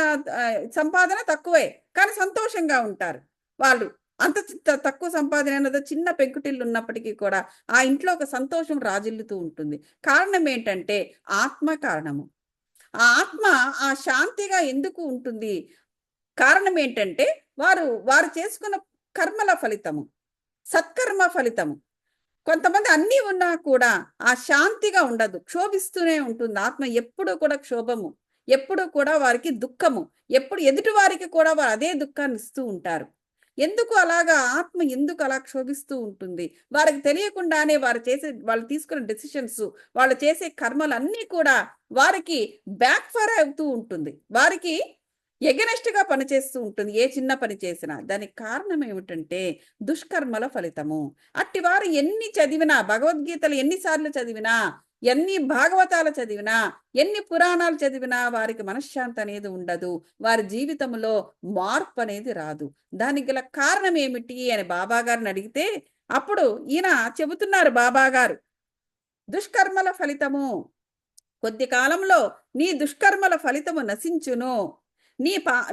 సంపాదన తక్కువే కానీ సంతోషంగా ఉంటారు. వాళ్ళు అంత తక్కువ సంపాదన అన్నదో చిన్న పెంకుటిల్లు ఉన్నప్పటికీ కూడా ఆ ఇంట్లో ఒక సంతోషం రాజిల్లుతూ ఉంటుంది. కారణం ఏంటంటే కారణము. ఆ ఆత్మ ఆ శాంతిగా ఎందుకు ఉంటుంది? కారణం ఏంటంటే వారు చేసుకున్న కర్మల ఫలితము, సత్కర్మ ఫలితము. కొంతమంది అన్నీ ఉన్నా కూడా ఆ శాంతిగా ఉండదు, క్షోభిస్తూనే ఉంటుంది ఆత్మ. ఎప్పుడు కూడా క్షోభము, ఎప్పుడు కూడా వారికి దుఃఖము, ఎప్పుడు ఎదుటి వారికి కూడా వారు అదే దుఃఖాన్ని ఇస్తూ ఉంటారు. ఎందుకు అలాగా ఆత్మ ఎందుకు అలా క్షోభిస్తూ ఉంటుంది? వారికి తెలియకుండానే వాళ్ళు తీసుకున్న డెసిషన్స్, వాళ్ళు చేసే కర్మలన్నీ కూడా వారికి బ్యాక్ ఫైర్ అవుతూ ఉంటుంది, వారికి ఎగనెస్ట్ గా పనిచేస్తూ ఉంటుంది. ఏ చిన్న పని చేసినా దానికి కారణం ఏమిటంటే దుష్కర్మల ఫలితము. అట్టివారు ఎన్ని చదివినా, భగవద్గీతలు ఎన్నిసార్లు చదివినా, ఎన్ని భాగవతాలు చదివినా, ఎన్ని పురాణాలు చదివినా వారికి మనశ్శాంతి అనేది ఉండదు. వారి జీవితంలో మార్పు అనేది రాదు. దానికి గల కారణం ఏమిటి అని బాబా గారిని అడిగితే అప్పుడు ఈయన చెబుతున్నారు బాబా గారు, దుష్కర్మల ఫలితము. కొద్ది కాలంలో నీ దుష్కర్మల ఫలితము నశించును,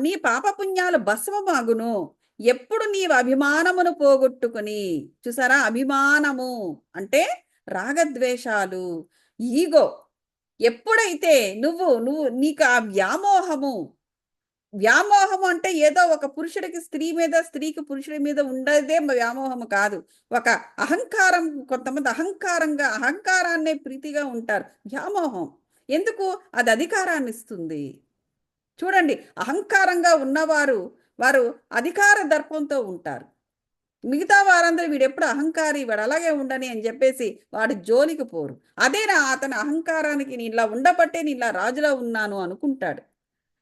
నీ పాపపుణ్యాలు భస్మమాగును. ఎప్పుడు నీవు అభిమానమును పోగొట్టుకుని, చూసారా, అభిమానము అంటే రాగద్వేషాలు, ఈగో. ఎప్పుడైతే నీకు ఆ వ్యామోహము అంటే ఏదో ఒక పురుషుడికి స్త్రీ మీద, స్త్రీకి పురుషుడి మీద ఉండేదే వ్యామోహము కాదు. ఒక అహంకారం, కొంతమంది అహంకారాన్నే ప్రీతిగా ఉంటారు. వ్యామోహం ఎందుకు? అది అధికారాన్ని ఇస్తుంది. చూడండి, అహంకారంగా ఉన్నవారు వారు అధికార దర్పంతో ఉంటారు. మిగతా వారందరూ వీడెప్పుడు అహంకారి, వాడు అలాగే ఉండని అని చెప్పేసి వాడి జోలికి పోరు. అదేనా అతని అహంకారానికి, నేను ఇలా ఉండబట్టే నేను ఇలా రాజులా ఉన్నాను అనుకుంటాడు.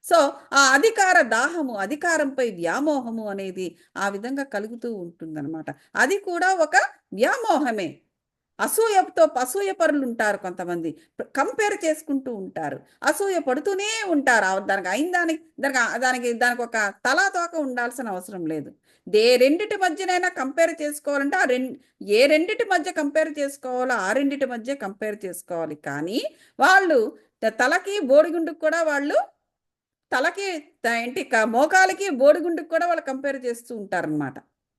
సో ఆ అధికార దాహము, అధికారంపై వ్యామోహము అనేది ఆ విధంగా కలుగుతూ ఉంటుందన్నమాట. అది కూడా ఒక వ్యామోహమే. అసూయ పరులు ఉంటారు కొంతమంది, కంపేర్ చేసుకుంటూ ఉంటారు, అసూయ పడుతూనే ఉంటారు. దానికి ఒక తలాతోక ఉండాల్సిన అవసరం లేదు. రెండిటి మధ్యనైనా కంపేర్ చేసుకోవాలంటే ఏ రెండిటి మధ్య కంపేర్ చేసుకోవాలో ఆ రెండిటి మధ్య కంపేర్ చేసుకోవాలి. కానీ వాళ్ళు తలకి బోడిగుండుకు కూడా మోకాలకి బోడిగుండుకు కూడా వాళ్ళు కంపేర్ చేస్తూ ఉంటారనమాట.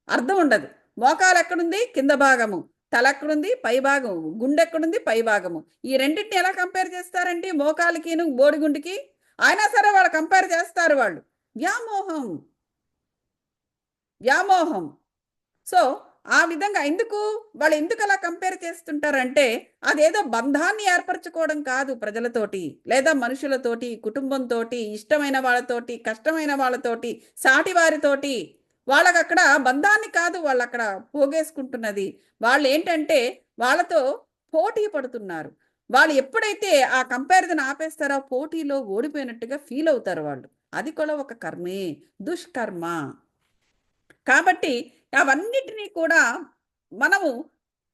అర్థం ఉండదు. మోకాలు ఎక్కడుంది? కింద భాగము. తల ఎక్కడుంది? పై భాగము. గుండె ఎక్కడుంది? పై భాగము. ఈ రెండింటిని ఎలా కంపేర్ చేస్తారండి? మోకాలికిను బోడిగుండుకి. అయినా సరే వాళ్ళు కంపేర్ చేస్తారు. వాళ్ళు వ్యామోహం. సో ఆ విధంగా వాళ్ళు ఎందుకు అలా కంపేర్ చేస్తుంటారంటే అదేదో బంధాన్ని ఏర్పరచుకోవడం కాదు ప్రజలతోటి, లేదా మనుషులతోటి, కుటుంబంతో, ఇష్టమైన వాళ్ళతోటి, కష్టమైన వాళ్ళతోటి, సాటి వారితోటి. వాళ్ళకి అక్కడ బంధాన్ని కాదు వాళ్ళు అక్కడ పోగేసుకుంటున్నది. వాళ్ళు ఏంటంటే వాళ్ళతో పోటీ పడుతున్నారు. వాళ్ళు ఎప్పుడైతే ఆ కంపారిజన్ ఆపేస్తారో పోటీలో ఓడిపోయినట్టుగా ఫీల్ అవుతారు వాళ్ళు. అది కూడా ఒక కర్మే, దుష్కర్మ. కాబట్టి అవన్నిటినీ కూడా మనము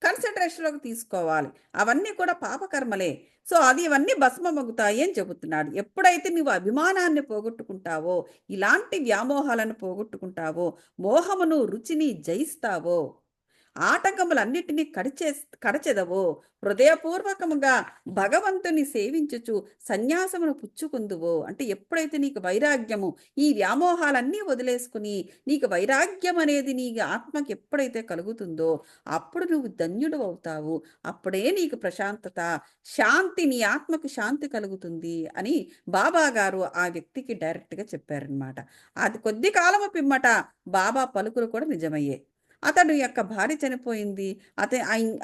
కన్సిడరేషన్లోకి తీసుకోవాలి. అవన్నీ కూడా పాపకర్మలే. సో ఇవన్నీ భస్మమగుతాయి అని చెబుతున్నాడు. ఎప్పుడైతే నువ్వు అభిమానాన్ని పోగొట్టుకుంటావో, ఇలాంటి వ్యామోహాలను పోగొట్టుకుంటావో, మోహమును, రుచిని జయిస్తావో, ఆటంకములన్నిటినీ కడచెదవో హృదయపూర్వకముగా భగవంతుని సేవించుచు సన్యాసమును పుచ్చుకుందువో, అంటే ఎప్పుడైతే నీకు వైరాగ్యము, ఈ వ్యామోహాలన్నీ వదిలేసుకుని నీకు వైరాగ్యం అనేది నీ ఆత్మకి ఎప్పుడైతే కలుగుతుందో అప్పుడు నువ్వు ధన్యుడు అవుతావు. అప్పుడే నీకు ప్రశాంతత, శాంతి, నీ ఆత్మకు శాంతి కలుగుతుంది అని బాబా గారు ఆ వ్యక్తికి డైరెక్ట్గా చెప్పారనమాట. అది కొద్ది కాలము పిమ్మట బాబా పలుకులు కూడా నిజమయ్యాయి. అతడు యొక్క భార్య చనిపోయింది.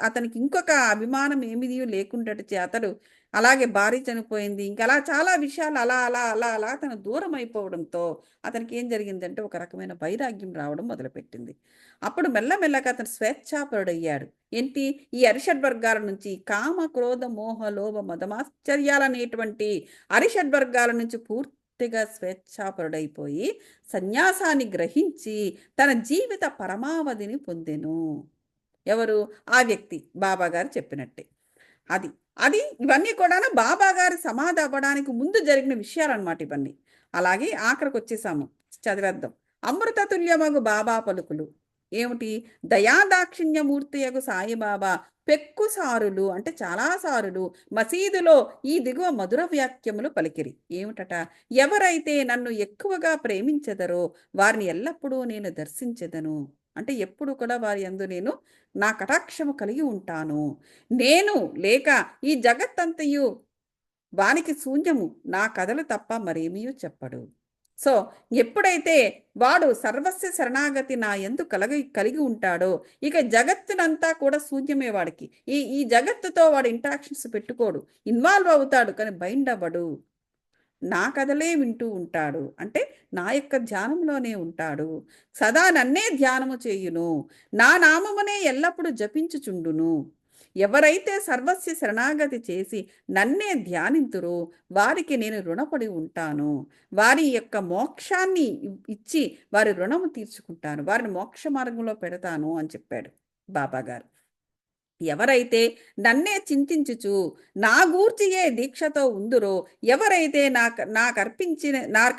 అతనికి ఇంకొక అభిమానం ఏమీ లేకుండాటి అతడు అలాగే భార్య చనిపోయింది. ఇంకా అలా చాలా విషయాలు అలా అలా అలా అలా అతను దూరం అయిపోవడంతో అతనికి ఏం జరిగిందంటే ఒక రకమైన వైరాగ్యం రావడం మొదలుపెట్టింది. అప్పుడు మెల్లమెల్లగా అతను స్వేచ్ఛాపరుడయ్యాడు. ఏంటి? ఈ అరిషడ్వర్గాల నుంచి కామ, క్రోధ, మోహ, లోభ, మదమాశ్చర్యాలనేటువంటి అరిషడ్వర్గాల నుంచి పూర్తిగా స్వేచ్ఛాపరుడైపోయి సన్యాసాన్ని గ్రహించి తన జీవిత పరమావధిని పొందెను. ఎవరు? ఆ వ్యక్తి బాబా గారు చెప్పినట్టే. అది అది ఇవన్నీ కూడా బాబా గారి సమాధి అవ్వడానికి ముందు జరిగిన విషయాలన్నమాట ఇవన్నీ. అలాగే ఆఖరికి వచ్చేసాము, చదివేద్దాం. అమృతతుల్యమగు బాబా పలుకులు ఏమిటి? దయాదాక్షిణ్యమూర్తియగు సాయిబాబా పెక్కు సారులు, అంటే చాలా సారులు మసీదులో ఈ దిగువ మధుర వాక్యములు పలికిరి. ఏమిటట? ఎవరైతే నన్ను ఎక్కువగా ప్రేమించెదరో వారిని ఎల్లప్పుడూ నేను దర్శించెదను. అంటే ఎప్పుడు కూడా వారి యందు నేను నా కటాక్షము కలిగి ఉంటాను. నేను లేక ఈ జగత్తంతయు వానికి శూన్యము, నా కథలు తప్ప మరేమీ చెప్పడు. సో ఎప్పుడైతే వాడు సర్వస్వ శరణాగతి నా యందు కలిగి ఉంటాడో ఇక జగత్తునంతా కూడా శూన్యమే వాడికి. ఈ జగత్తుతో వాడు ఇంటరాక్షన్స్ పెట్టుకోడు, ఇన్వాల్వ్ అవుతాడు కానీ బైండ్ అవ్వడు. నా కథలే వింటూ ఉంటాడు, అంటే నా యొక్క ధ్యానంలోనే ఉంటాడు. సదా నన్నే ధ్యానము చేయును, నా నామమునే ఎల్లప్పుడూ జపించుచుండును. ఎవరైతే సర్వస్వ శరణాగతి చేసి నన్నే ధ్యానింతురో వారికి నేను రుణపడి ఉంటాను. వారి యొక్క మోక్షాన్ని ఇచ్చి వారి రుణము తీర్చుకుంటాను, వారిని మోక్ష మార్గంలో పెడతాను అని చెప్పాడు బాబాగారు. ఎవరైతే నన్నే చింతించుచు నా గూర్చియే దీక్షతో ఉందురో, ఎవరైతే నాకు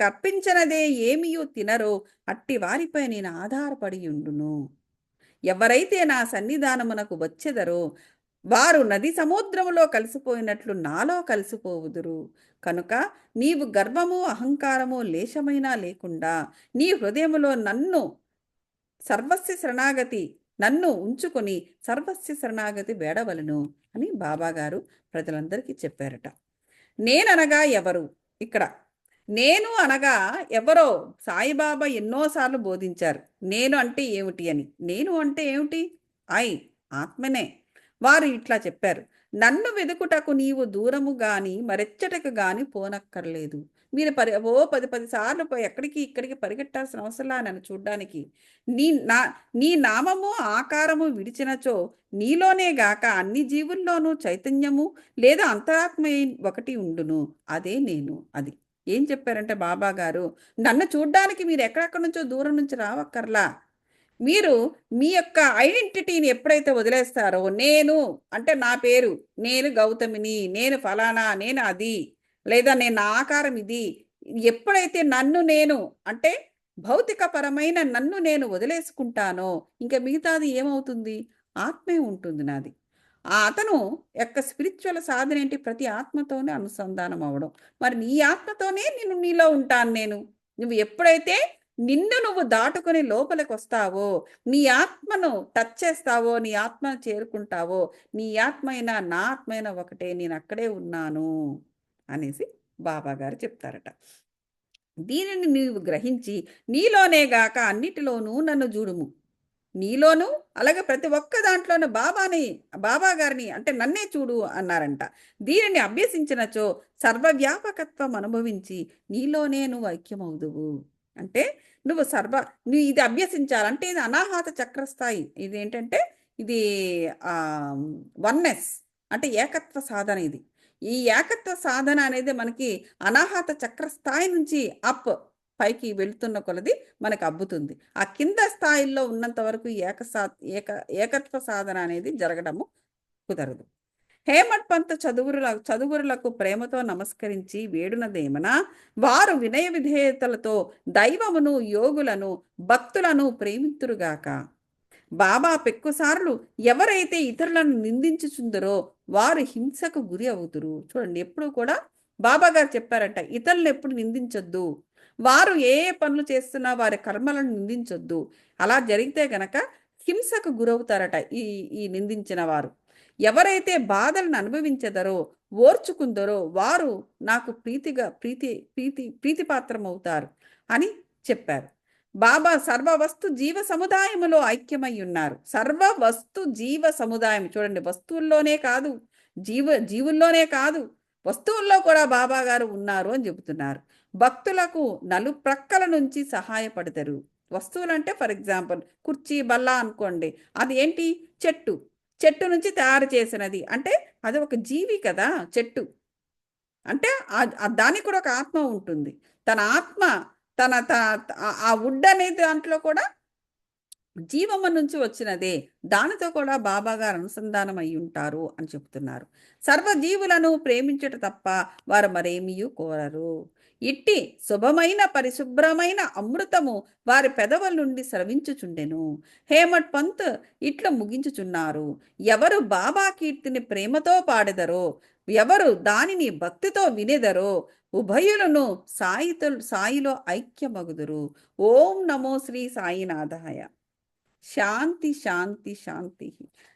అర్పించినదే ఏమీయూ తినరో అట్టి వారిపై నేను ఆధారపడి ఉండును. ఎవరైతే నా సన్నిధానమునకు వచ్చెదరో వారు నది సముద్రములో కలిసిపోయినట్లు నాలో కలిసిపోవుదురు. కనుక నీవు గర్వము, అహంకారము లేశమైనా లేకుండా నీ హృదయములో నన్ను ఉంచుకొని సర్వస్వ శరణాగతి వేడవలను అని బాబాగారు ప్రజలందరికీ చెప్పారట. నేననగా ఎవరు? ఇక్కడ నేను అనగా ఎవరో సాయిబాబా ఎన్నోసార్లు బోధించారు. నేను అంటే ఏమిటి అని. నేను అంటే ఏమిటి? ఆత్మనే. వారు ఇట్లా చెప్పారు: నన్ను వెదుకుటకు నీవు దూరము గాని మరెచ్చటకు గాని పోనక్కర్లేదు. మీరు 10 సార్లు ఎక్కడికి ఇక్కడికి పరిగెట్టాల్సిన అవసరంలా నన్ను చూడ్డానికి. నీ నామము ఆకారము విడిచినచో నీలోనే గాక అన్ని జీవుల్లోనూ చైతన్యము లేదా అంతరాత్మ ఒకటి ఉండును, అదే నేను. అది ఏం చెప్పారంటే బాబా గారు, నన్ను చూడ్డానికి మీరు ఎక్కడెక్కడి నుంచో దూరం నుంచి రావక్కర్లా. మీరు మీ యొక్క ఐడెంటిటీని ఎప్పుడైతే వదిలేస్తారో, నేను అంటే నా పేరు, నేను గౌతమిని, నేను ఫలానా, నేను అది, లేదా నేను నా ఆకారం ఇది, ఎప్పుడైతే నేను అంటే భౌతికపరమైన నన్ను నేను వదిలేసుకుంటానో ఇంకా మిగతాది ఏమవుతుంది? ఆత్మే ఉంటుంది నాది. అతను యొక్క స్పిరిచువల్ సాధన ఏంటి? ప్రతి ఆత్మతోనే అనుసంధానం అవ్వడం. మరి నీ ఆత్మతోనే నీలో ఉంటాను నేను. నువ్వు ఎప్పుడైతే నువ్వు దాటుకొని లోపలికి వస్తావో, నీ ఆత్మను టచ్ చేస్తావో, నీ ఆత్మను చేరుకుంటావో, నీ ఆత్మైనా నా ఆత్మైనా ఒకటే, నేను అక్కడే ఉన్నాను అనేసి బాబా గారు చెప్తారట. దీనిని నీవు గ్రహించి నీలోనే గాక అన్నిటిలోనూ నన్ను చూడుము. నీలోను అలాగే ప్రతి ఒక్క దాంట్లోనూ బాబా గారిని అంటే నన్నే చూడు అన్నారంట. దీనిని అభ్యసించినచో సర్వవ్యాపకత్వం అనుభవించి నీలోనే నువ్వు ఐక్యమవుదువు. అంటే నువ్వు ఇది అభ్యసించాలంటే ఇది అనాహత చక్రస్థాయి. ఇది ఏంటంటే ఇది వన్నెస్ అంటే ఏకత్వ సాధన. ఈ ఏకత్వ సాధన అనేది మనకి అనాహత చక్రస్థాయి నుంచి పైకి వెళుతున్న కొలది మనకు అబ్బుతుంది. ఆ కింద స్థాయిల్లో ఉన్నంత వరకు ఏకత్వ సాధన అనేది జరగడము కుదరదు. హేమట్ పంత్ చదువురులకు ప్రేమతో నమస్కరించి వేడునదేమనా, వారు వినయ విధేయతలతో దైవమును, యోగులను, భక్తులను ప్రేమితురుగాక. బాబా పెక్కుసార్లు ఎవరైతే ఇతరులను నిందించుచుందరో వారు హింసకు గురి అవుతురు. చూడండి, ఎప్పుడు కూడా బాబా గారు చెప్పారట, ఇతరులను ఎప్పుడు నిందించొద్దు, వారు ఏ ఏ పనులు చేస్తున్నా వారి కర్మలను నిందించొద్దు. అలా జరిగితే గనక హింసకు గురవుతారట ఈ ఈ నిందించిన వారు. ఎవరైతే బాధలను అనుభవించెదరో ఓర్చుకుందరో వారు నాకు ప్రీతిపాత్రం అవుతారు అని చెప్పారు. బాబా సర్వ వస్తు జీవ సముదాయములో ఐక్యమై ఉన్నారు. సర్వ వస్తు జీవ సముదాయం, చూడండి, వస్తువుల్లోనే కాదు, జీవుల్లోనే కాదు, వస్తువుల్లో కూడా బాబా గారు ఉన్నారు అని చెబుతున్నారు. భక్తులకు నలుప్రక్కల నుంచి సహాయపడతారు. వస్తువులు అంటే ఫర్ ఎగ్జాంపుల్ కుర్చీ బల్ల అనుకోండి, అది ఏంటి? చెట్టు. చెట్టు నుంచి తయారు చేసినది అంటే అది ఒక జీవి కదా చెట్టు అంటే. దానికి కూడా ఒక ఆత్మ ఉంటుంది. తన ఆత్మ, తన ఆ వుడ్ అనేది దాంట్లో కూడా జీవము నుంచి వచ్చినదే. దానితో కూడా బాబా గారు అనుసంధానం అయి ఉంటారు అని చెప్తున్నారు. సర్వజీవులను ప్రేమించుట తప్ప వారు మరేమీ కోరరు. ఇట్టి శుభమైన పరిశుభ్రమైన అమృతము వారి పెదవుల నుండి స్రవించుచుండెను. హేమట్ పంత్ ఇట్లా ముగించుచున్నారు. ఎవరు బాబా కీర్తిని ప్రేమతో పాడెదరో, ఎవరు దానిని భక్తితో వినేదరో ఉభయులను సాయిలో ఐక్యమగుదురు. ఓం నమో శ్రీ సాయినాథాయ. శాంతి శాంతి శాంతి.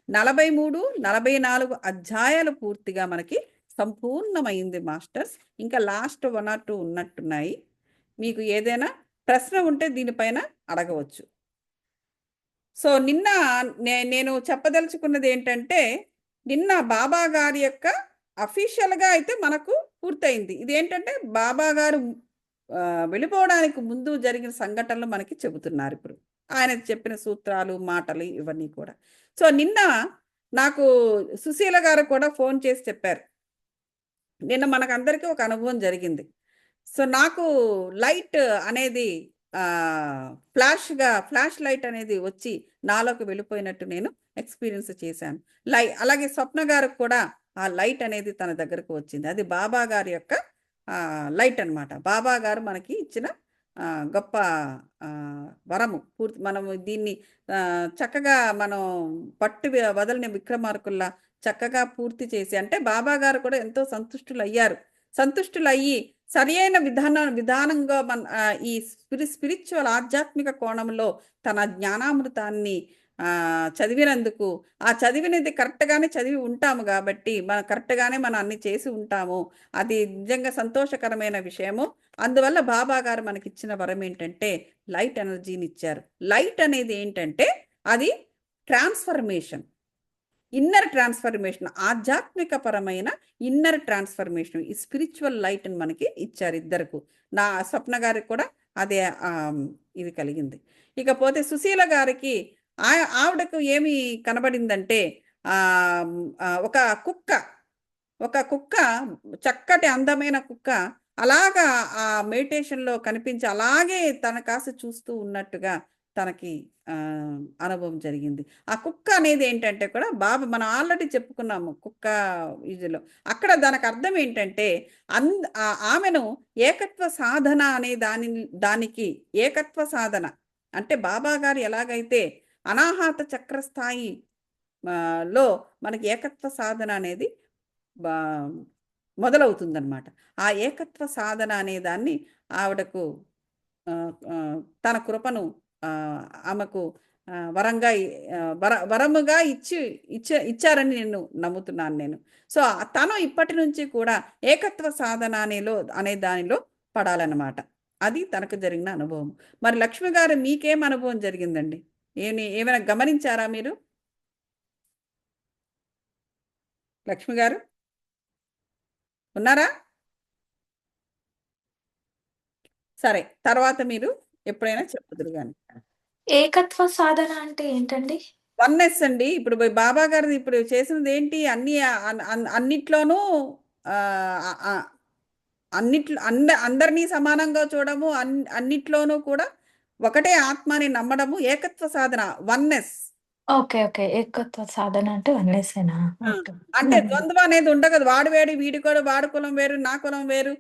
43, 44 అధ్యాయాలు పూర్తిగా మనకి సంపూర్ణమైంది మాస్టర్స్. ఇంకా లాస్ట్ 1 or 2 ఉన్నట్టున్నాయి. మీకు ఏదైనా ప్రశ్న ఉంటే దీనిపైన అడగవచ్చు. సో నిన్న నేను చెప్పదలుచుకున్నది ఏంటంటే, నిన్న బాబా గారి యొక్క అఫీషియల్గా అయితే మనకు పూర్తయింది. ఇదేంటంటే బాబా గారు వెళ్ళిపోవడానికి ముందు జరిగిన సంఘటనలు మనకి చెబుతున్నారు ఇప్పుడు. ఆయన చెప్పిన సూత్రాలు, మాటలు ఇవన్నీ కూడా. సో నిన్న నాకు సుశీల గారు కూడా ఫోన్ చేసి చెప్పారు, నిన్న మనకందరికీ ఒక అనుభవం జరిగింది. సో నాకు లైట్ అనేది ఫ్లాష్ లైట్ అనేది వచ్చి నాలోకి వెళ్ళిపోయినట్టు నేను ఎక్స్పీరియన్స్ చేశాను. అలాగే స్వప్న గారికి కూడా ఆ లైట్ అనేది తన దగ్గరకు వచ్చింది. అది బాబా గారి యొక్క లైట్ అన్నమాట. బాబా గారు మనకి ఇచ్చిన గొప్ప వరము. మనము దీన్ని చక్కగా మనం వదలని విక్రమార్కుల్లా చక్కగా పూర్తి చేసి, అంటే బాబా గారు కూడా ఎంతో సంతుష్టులయ్యి సరి అయిన విధానంగా ఈ స్పిరిచువల్ ఆధ్యాత్మిక కోణంలో తన జ్ఞానామృతాన్ని చదివినందుకు, ఆ చదివినది కరెక్ట్గానే చదివి ఉంటాము కాబట్టి కరెక్ట్గానే మనం అన్ని చేసి ఉంటాము. అది నిజంగా సంతోషకరమైన విషయము. అందువల్ల బాబా గారు మనకి ఇచ్చిన వరం ఏంటంటే లైట్ ఎనర్జీని ఇచ్చారు. లైట్ అనేది ఏంటంటే అది ట్రాన్స్ఫర్మేషన్, ఇన్నర్ ట్రాన్స్ఫర్మేషన్, ఆధ్యాత్మిక పరమైన ఇన్నర్ ట్రాన్స్ఫర్మేషన్. ఈ స్పిరిచువల్ లైట్ అని మనకి ఇచ్చారు ఇద్దరికి. నా స్వప్న గారికి కూడా అదే ఇది కలిగింది. ఇకపోతే సుశీల గారికి ఆవిడకు ఏమి కనబడిందంటే ఒక కుక్క, చక్కటి అందమైన కుక్క అలాగా ఆ మెడిటేషన్లో కనిపించి అలాగే తన కాసి చూస్తూ ఉన్నట్టుగా తనకి అనుభవం జరిగింది. ఆ కుక్క అనేది ఏంటంటే కూడా మనం ఆల్రెడీ చెప్పుకున్నాము కుక్క ఇదిలో. అక్కడ దానికి అర్థం ఏంటంటే ఆమెను ఏకత్వ సాధన అనే దానికి ఏకత్వ సాధన అంటే బాబా గారు ఎలాగైతే అనాహత చక్రస్థాయి లో మనకి ఏకత్వ సాధన అనేది మొదలవుతుందన్నమాట. ఆ ఏకత్వ సాధన అనే దాన్ని ఆవిడకు తన కృపను ఆమెకు వరముగా ఇచ్చారని నేను నమ్ముతున్నాను నేను. సో తను ఇప్పటి నుంచి కూడా ఏకత్వ సాధన అనే దానిలో పడాలన్నమాట. అది తనకు జరిగిన అనుభవం. మరి లక్ష్మి గారు మీకేం అనుభవం జరిగిందండి? ఏమైనా గమనించారా మీరు? లక్ష్మి గారు ఉన్నారా? సరే, తర్వాత మీరు ఎప్పుడైనా చెప్పుదురు కానీ. ఏకత్వ సాధన అంటే ఏంటండి? వన్నెస్ అండి. ఇప్పుడు బాబా గారు ఇప్పుడు చేసినది ఏంటి? అన్నిట్లోనూ అందరినీ సమానంగా చూడము, అన్నిట్లోనూ కూడా ఒకటే ఆత్మని నమ్మడము ఏకత్వ సాధన, వన్నెస్. ఓకే. ఏకత్వ సాధన అంటే వన్నేసేనా? ఓకే. అంటే ద్వంద్వ అనేది ఉండదు. వాడు వేడు, వీడి కూడా, వాడు కులం వేరు, నా కులం వేరు,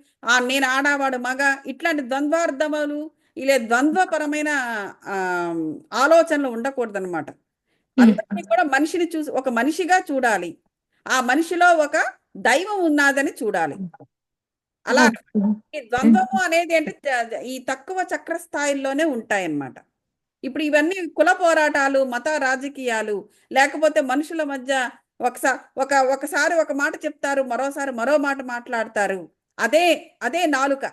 నేను ఆడ, వాడు మగ, ఇట్లాంటి ద్వంద్వార్థములు, ఇలా ద్వంద్వపరమైన ఆలోచనలు ఉండకూడదనమాట. అందరినీ కూడా మనిషిని చూసి ఒక మనిషిగా చూడాలి, ఆ మనిషిలో ఒక దైవం ఉన్నదని చూడాలి. అలా ఈ ద్వంద్వము అనేది అంటే ఈ తక్కువ చక్ర స్థాయిల్లోనే ఉంటాయన్నమాట. ఇప్పుడు ఇవన్నీ కుల పోరాటాలు, మత రాజకీయాలు, లేకపోతే మనుషుల మధ్య ఒకసారి ఒక మాట చెప్తారు, మరోసారి మరో మాట మాట్లాడతారు. అదే అదే నాలుక.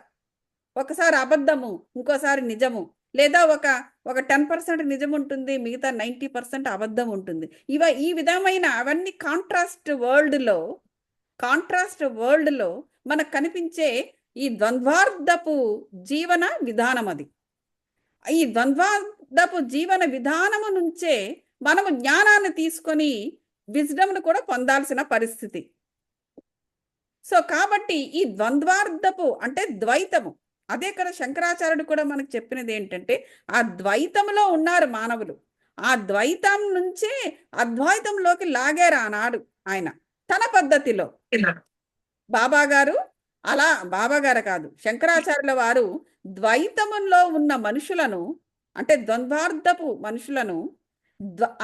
ఒకసారి అబద్ధము, ఇంకోసారి నిజము, లేదా ఒక 10% నిజం ఉంటుంది, మిగతా 90% అబద్ధం ఉంటుంది. ఈ విధమైన అవన్నీ కాంట్రాస్ట్ వరల్డ్లో మనకు కనిపించే ఈ ద్వంద్వార్థపు జీవన విధానం అది. ఈ ద్వంద్వార్థపు జీవన విధానము నుంచే మనము జ్ఞానాన్ని తీసుకొని విజ్డమ్ను కూడా పొందాల్సిన పరిస్థితి. సో కాబట్టి ఈ ద్వంద్వార్థపు అంటే ద్వైతము, అదే కదా శంకరాచార్యుడు కూడా మనకు చెప్పినది ఏంటంటే ఆ ద్వైతంలో ఉన్నారు మానవులు, ఆ ద్వైతం నుంచే అద్వైతంలోకి లాగారు ఆనాడు ఆయన తన పద్ధతిలో. బాబాగారు కాదు, శంకరాచార్యుల వారు ద్వైతములో ఉన్న మనుషులను, అంటే ద్వంద్వార్థపు మనుషులను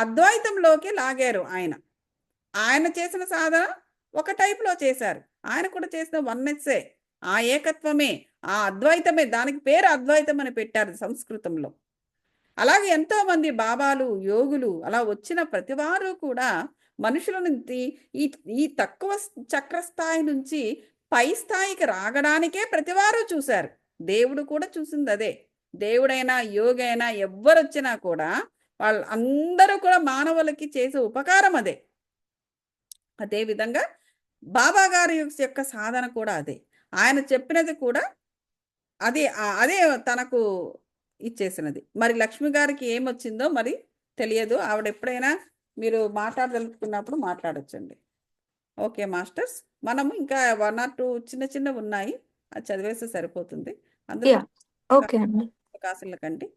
అద్వైతంలోకి లాగారు. ఆయన చేసిన సాధన ఒక టైప్లో చేశారు. ఆయన కూడా చేసిన వన్నెస్సే, ఆ ఏకత్వమే, ఆ అద్వైతమే, దానికి పేరు అద్వైతం అని పెట్టారు సంస్కృతంలో. అలాగే ఎంతో మంది బాబాలు, యోగులు అలా వచ్చిన ప్రతివారు కూడా మనుషులను ఈ తక్కువ చక్రస్థాయి నుంచి పై స్థాయికి రాగడానికే ప్రతివారు చూశారు. దేవుడు కూడా చూసింది అదే. దేవుడైనా యోగి అయినా ఎవ్వరు వచ్చినా కూడా అందరూ కూడా మానవులకి చేసే ఉపకారం అదే. అదేవిధంగా బాబా గారి యొక్క సాధన కూడా అదే. ఆయన చెప్పినది కూడా అదే తనకు ఇచ్చేసినది. మరి లక్ష్మి గారికి ఏమొచ్చిందో మరి తెలియదు. ఆవిడ ఎప్పుడైనా మీరు మాట్లాడదలుచుకున్నప్పుడు మాట్లాడొచ్చండి. ఓకే మాస్టర్స్, మనము ఇంకా 1 or 2 చిన్నవి ఉన్నాయి, అది చదివేస్తే సరిపోతుంది. అందులో ఓకే అండి. అవకాశాలకండి.